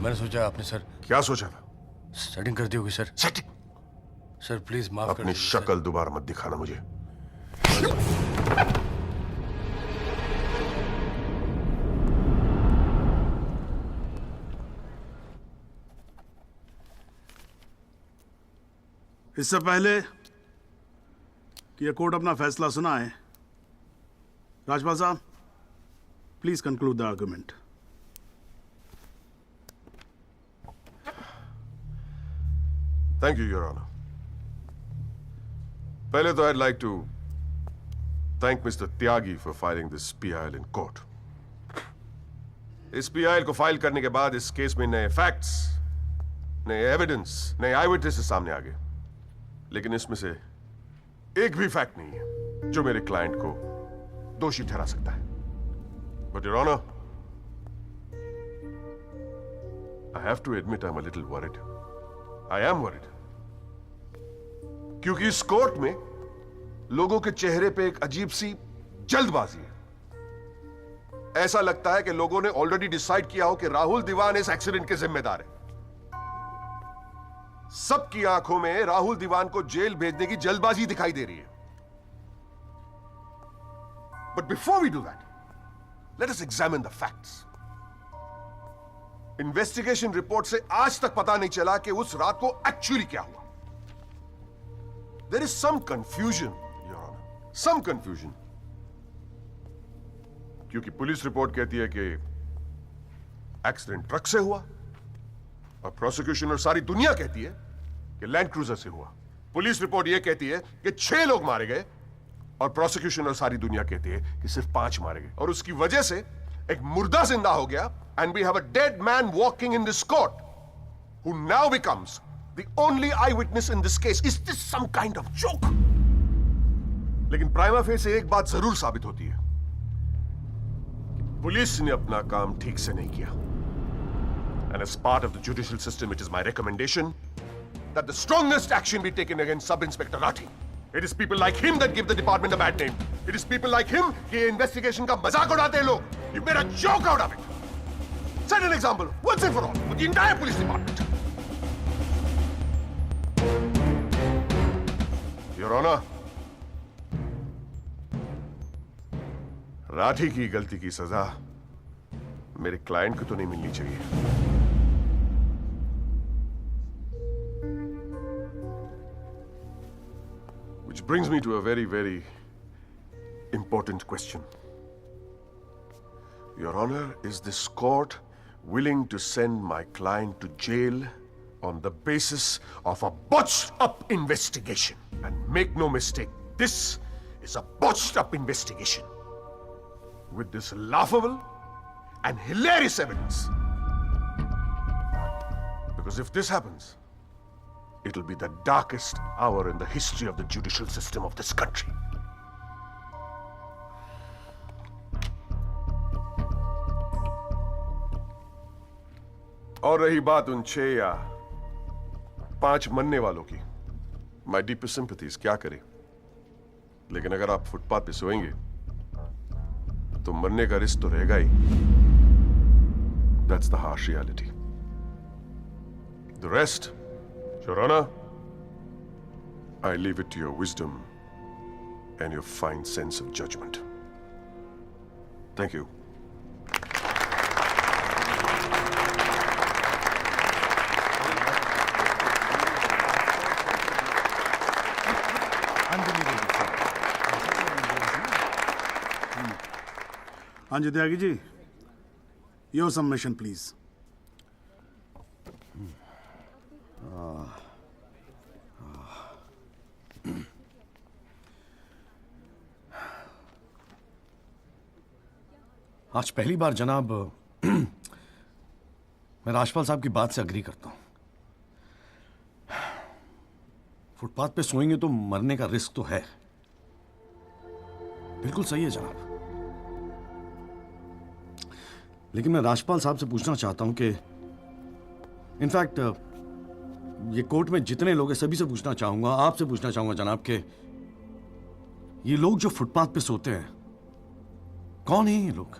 मैंने सोचा आपने सर। क्या सोचा था? सेटिंग कर दी होगी सर। सेटिंग? सर प्लीज माफ कर अपनी दीजिए शक्ल दोबारा मत दिखाना मुझे। इससे पहले कि यह कोर्ट अपना फैसला सुनाए, राजपाल साहब please conclude the argument. Thank you your honour. पहले तो I'd like to thank Mr. Tyagi for filing this PIL in court. इस PIL को फाइल करने के बाद इस केस में नए फैक्ट्स, नए एविडेंस, नए आई विटनेसेस सामने आ गए, लेकिन इसमें से एक भी फैक्ट नहीं है जो मेरे क्लाइंट को दोषी ठहरा सकता है। But your honour, I have to admit I'm a little worried. I am worried. क्योंकि इस कोर्ट में लोगों के चेहरे पे एक अजीब सी जल्दबाजी है। ऐसा लगता है कि लोगों ने ऑलरेडी डिसाइड किया हो कि राहुल दीवान इस एक्सीडेंट के जिम्मेदार है। सबकी आंखों में राहुल दीवान को जेल भेजने की जल्दबाजी दिखाई दे रही है। But before we do that, let us examine the facts. Investigation report से आज तक पता नहीं चला कि उस रात को एक्चुअली क्या हुआ। There is some confusion, Your Honor. Some confusion. क्योंकि पुलिस रिपोर्ट कहती है कि एक्सीडेंट ट्रक से हुआ, और प्रोसिक्यूशन और सारी दुनिया कहती है कि लैंड क्रूजर से हुआ। पुलिस रिपोर्ट यह कहती है कि 6 लोग मारे गए, और प्रोसिक्यूशन और सारी दुनिया कहती है कि सिर्फ 5 मारे गए, और उसकी वजह से एक मुर्दा जिंदा हो गया, and we have a dead man walking in this court who now becomes the only eyewitness in this case. Is this some kind of joke? लेकिन प्राइमा फेसी एक बात जरूर साबित होती है, पुलिस ने अपना काम ठीक से नहीं किया। And as part of the judicial system, it is my recommendation that the strongest action be taken against Sub-Inspector Rathi. It is people like him that give the department a bad name. It is people like him कि investigation का मजाक उड़ाते हैं लोग. You made a joke out of it. Set an example once and for all for the entire police department. Your Honor, Rathi की गलती की सजा मेरे क्लाइंट को तो नहीं मिलनी चाहिए। Which brings me to a very, very important question. Your Honor, is this court willing to send my client to jail on the basis of a botched-up investigation? And make no mistake, this is a botched-up investigation with this laughable and hilarious evidence. Because if this happens, it'll be the darkest hour in the history of the judicial system of this country. और रही बात उन 6 या 5 मरने वालों की, My deepest sympathies, क्या करें? लेकिन अगर आप फुटपाथ पे सोएंगे तो मरने का रिस्क तो रहेगा ही। That's the harsh reality. The rest, Your Honor, I leave it to your wisdom and your fine sense of judgment. Thank you. हाँ जी Tyagi ji, your submission please. आज पहली बार जनाब मैं राजपाल साहब की बात से अग्री करता हूं। फुटपाथ पे सोएंगे तो मरने का रिस्क तो है। बिल्कुल सही है जनाब। लेकिन मैं राजपाल साहब से पूछना चाहता हूं कि इनफैक्ट ये कोर्ट में जितने लोग हैं सभी से पूछना चाहूंगा, आपसे पूछना चाहूंगा जनाब कि ये लोग जो फुटपाथ पे सोते हैं कौन है ये लोग?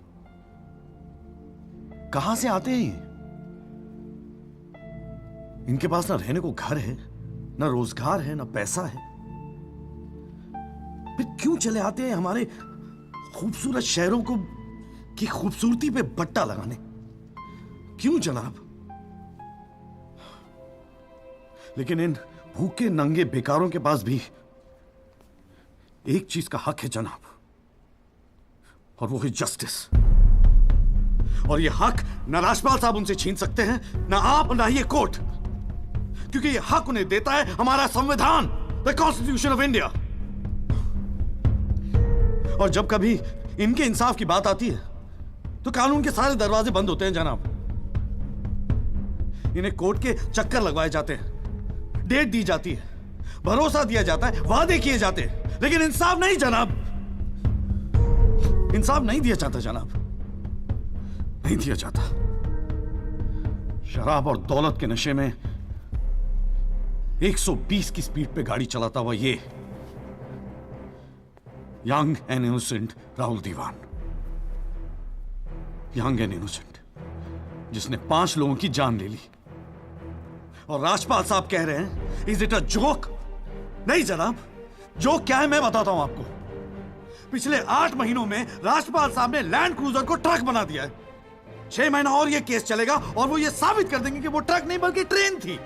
कहां से आते हैं ये? इनके पास ना रहने को घर है, ना रोजगार है, ना पैसा है, फिर क्यों चले आते हैं हमारे खूबसूरत शहरों को की खूबसूरती पे बट्टा लगाने? क्यों जनाब? लेकिन इन भूखे नंगे बेकारों के पास भी एक चीज का हक है जनाब, और वो है जस्टिस। और ये हक ना राजपाल साहब उनसे छीन सकते हैं, ना आप, ना ये कोर्ट, क्योंकि ये हक उन्हें देता है हमारा संविधान, द कॉन्स्टिट्यूशन ऑफ इंडिया। और जब कभी इनके इंसाफ की बात आती है तो कानून के सारे दरवाजे बंद होते हैं जनाब। इन्हें कोर्ट के चक्कर लगवाए जाते हैं, डेट दी जाती है, भरोसा दिया जाता है, वादे किए जाते हैं, लेकिन इंसाफ नहीं जनाब। इंसाफ नहीं दिया जाता जनाब, नहीं दिया जाता। शराब और दौलत के नशे में 120 की स्पीड पे गाड़ी चलाता हुआ ये young and innocent Rahul Dewan, young and innocent, जिसने 5 लोगों की जान ले ली। और राजपाल साहब कह रहे हैं इज इट अ जोक? नहीं जनाब, जोक क्या है मैं बताता हूं आपको। पिछले 8 महीनों में राजपाल साहब ने लैंड क्रूजर को ट्रक बना दिया है। 6 महीना और ये केस चलेगा और वो ये साबित कर देंगे कि वो ट्रक नहीं बल्कि ट्रेन थी।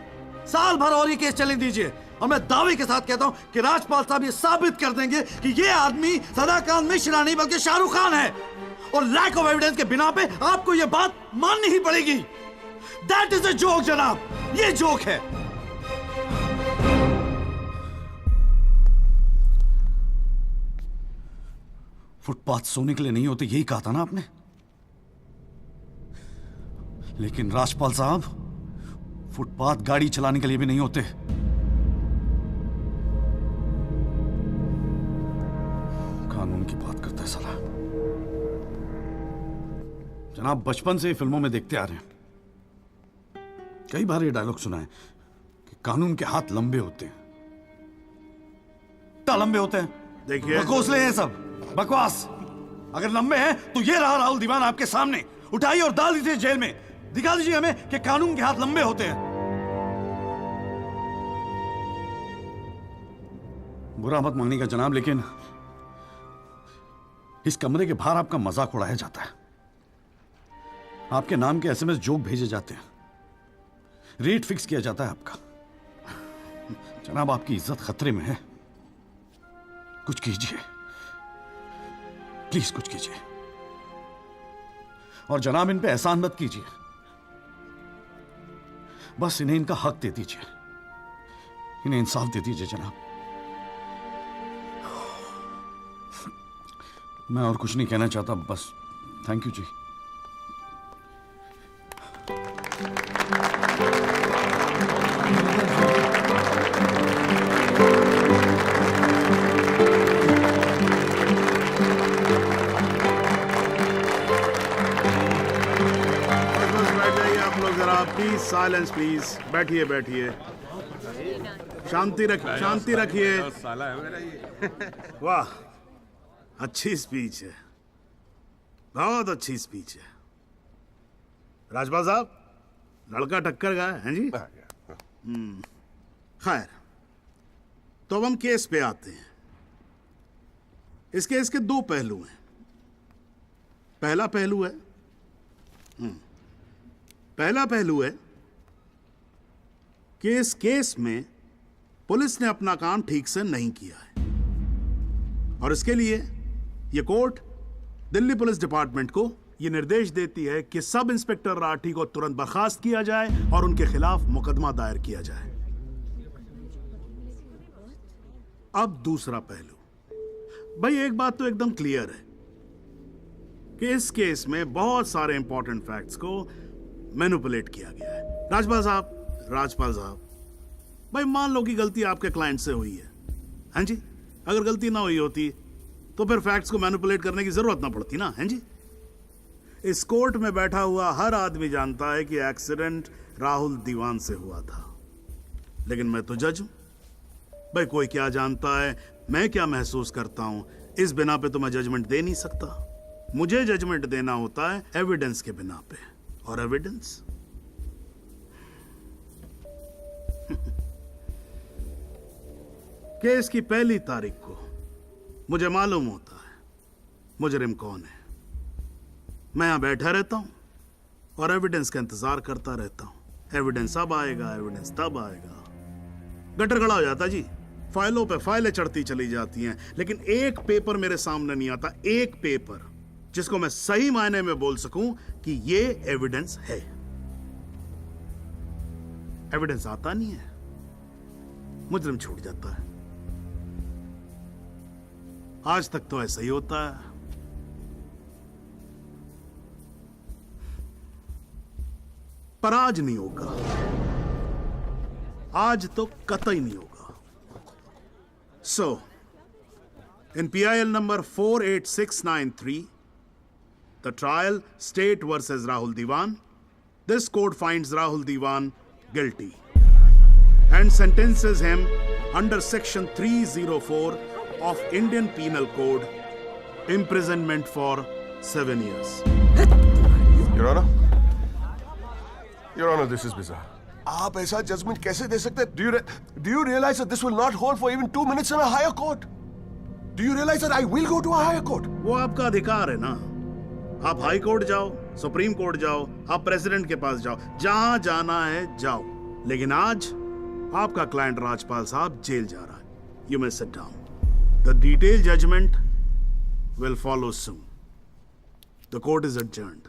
साल भर और ये केस चलने दीजिए और मैं दावे के साथ कहता हूं कि राजपाल साहब ये साबित कर देंगे कि ये आदमी सदाकांत मिश्रा नहीं बल्कि शाहरुख खान है। और लैक ऑफ एविडेंस के बिना पे आपको ये बात माननी ही पड़ेगी। दैट इज अ जोक जनाब, ये जोक है। फुटपाथ सोने के लिए नहीं होते, यही कहा था ना आपने। लेकिन राजपाल साहब फुटपाथ गाड़ी चलाने के लिए भी नहीं होते। कानून की बात करता है साला। जनाब बचपन से फिल्मों में देखते आ रहे हैं, कई बार ये डायलॉग सुना है कि कानून के हाथ लंबे होते हैं। क्या लंबे होते हैं? देखिए बकौसले हैं सब, बकवास। अगर लंबे हैं तो ये रहा राहुल दीवान आपके सामने, उठाइए और डाल दीजिए जेल में। दिखा दीजिए हमें कि कानून के हाथ लंबे होते हैं। बुरा मत मानिएगा जनाब, लेकिन इस कमरे के बाहर आपका मजाक उड़ाया जाता है। आपके नाम के एसएमएस जोक भेजे जाते हैं, रेट फिक्स किया जाता है आपका। जनाब आपकी इज्जत खतरे में है, कुछ कीजिए प्लीज, कुछ कीजिए। और जनाब इन पे एहसान मत कीजिए, बस इन्हें इनका हक दे दीजिए, इन्हें इंसाफ दे दीजिए जनाब। मैं और कुछ नहीं कहना चाहता, बस थैंक यू जी। Please silence please. बैठिए बैठिए, शांति रखिए। वाह, अच्छी स्पीच है, बहुत अच्छी स्पीच है। राजपाल साहब, लड़का टक्कर गया है जी। खैर, तो अब हम केस पे आते हैं। इस केस के 2 पहलू हैं। पहला पहलू है कि इस केस में पुलिस ने अपना काम ठीक से नहीं किया है, और इसके लिए यह कोर्ट दिल्ली पुलिस डिपार्टमेंट को यह निर्देश देती है कि सब इंस्पेक्टर राठी को तुरंत बर्खास्त किया जाए और उनके खिलाफ मुकदमा दायर किया जाए। अब दूसरा पहलू, भाई एक बात तो एकदम क्लियर है कि इस केस में बहुत सारे इंपॉर्टेंट फैक्ट्स को मैनिपुलेट किया गया है। राजपाल साहब, भाई मान लो कि गलती आपके क्लाइंट से हुई है, हैं जी? अगर गलती ना हुई होती तो फिर फैक्ट्स को मैनिपुलेट करने की जरूरत ना पड़ती ना, हैं जी? इस कोर्ट में बैठा हुआ हर आदमी जानता है कि एक्सीडेंट राहुल दीवान से हुआ था, लेकिन मैं तो जज हूं। भाई कोई क्या जानता है, मैं क्या महसूस करता हूं, इस बिना पे तो मैं जजमेंट दे नहीं सकता। मुझे जजमेंट देना होता है एविडेंस के बिना पे, और एविडेंस केस की पहली तारीख को मुझे मालूम होता है मुजरिम कौन है। मैं यहां बैठा रहता हूं और एविडेंस का इंतजार करता रहता हूं। एविडेंस अब आएगा, एविडेंस तब आएगा। गटर गड़ा हो जाता जी, फाइलों पे फाइलें चढ़ती चली जाती हैं, लेकिन एक पेपर मेरे सामने नहीं आता, एक पेपर जिसको मैं सही मायने में बोल सकूं कि ये एविडेंस है। एविडेंस आता नहीं है, मुजरिम छूट जाता है। आज तक तो ऐसा ही होता है। पर आज नहीं होगा, आज तो कतई नहीं होगा। So, in PIL number 48693, the trial State versus Rahul Diwan, this court finds Rahul Diwan guilty and sentences him under section 304 of Indian Penal Code, imprisonment for 7 years. Your Honor, this is bizarre. आप ऐसा judgement कैसे दे सकते हैं? Do you realize that this will not hold for even 2 minutes in a higher court? Do you realize that I will go to a higher court? वो आपका अधिकार है ना। आप हाई कोर्ट जाओ, सुप्रीम कोर्ट जाओ, आप प्रेसिडेंट के पास जाओ, जहां जाना है जाओ। लेकिन आज आपका क्लाइंट राजपाल साहब जेल जा रहा है। You may sit down. The detailed judgment will follow soon. The court is adjourned.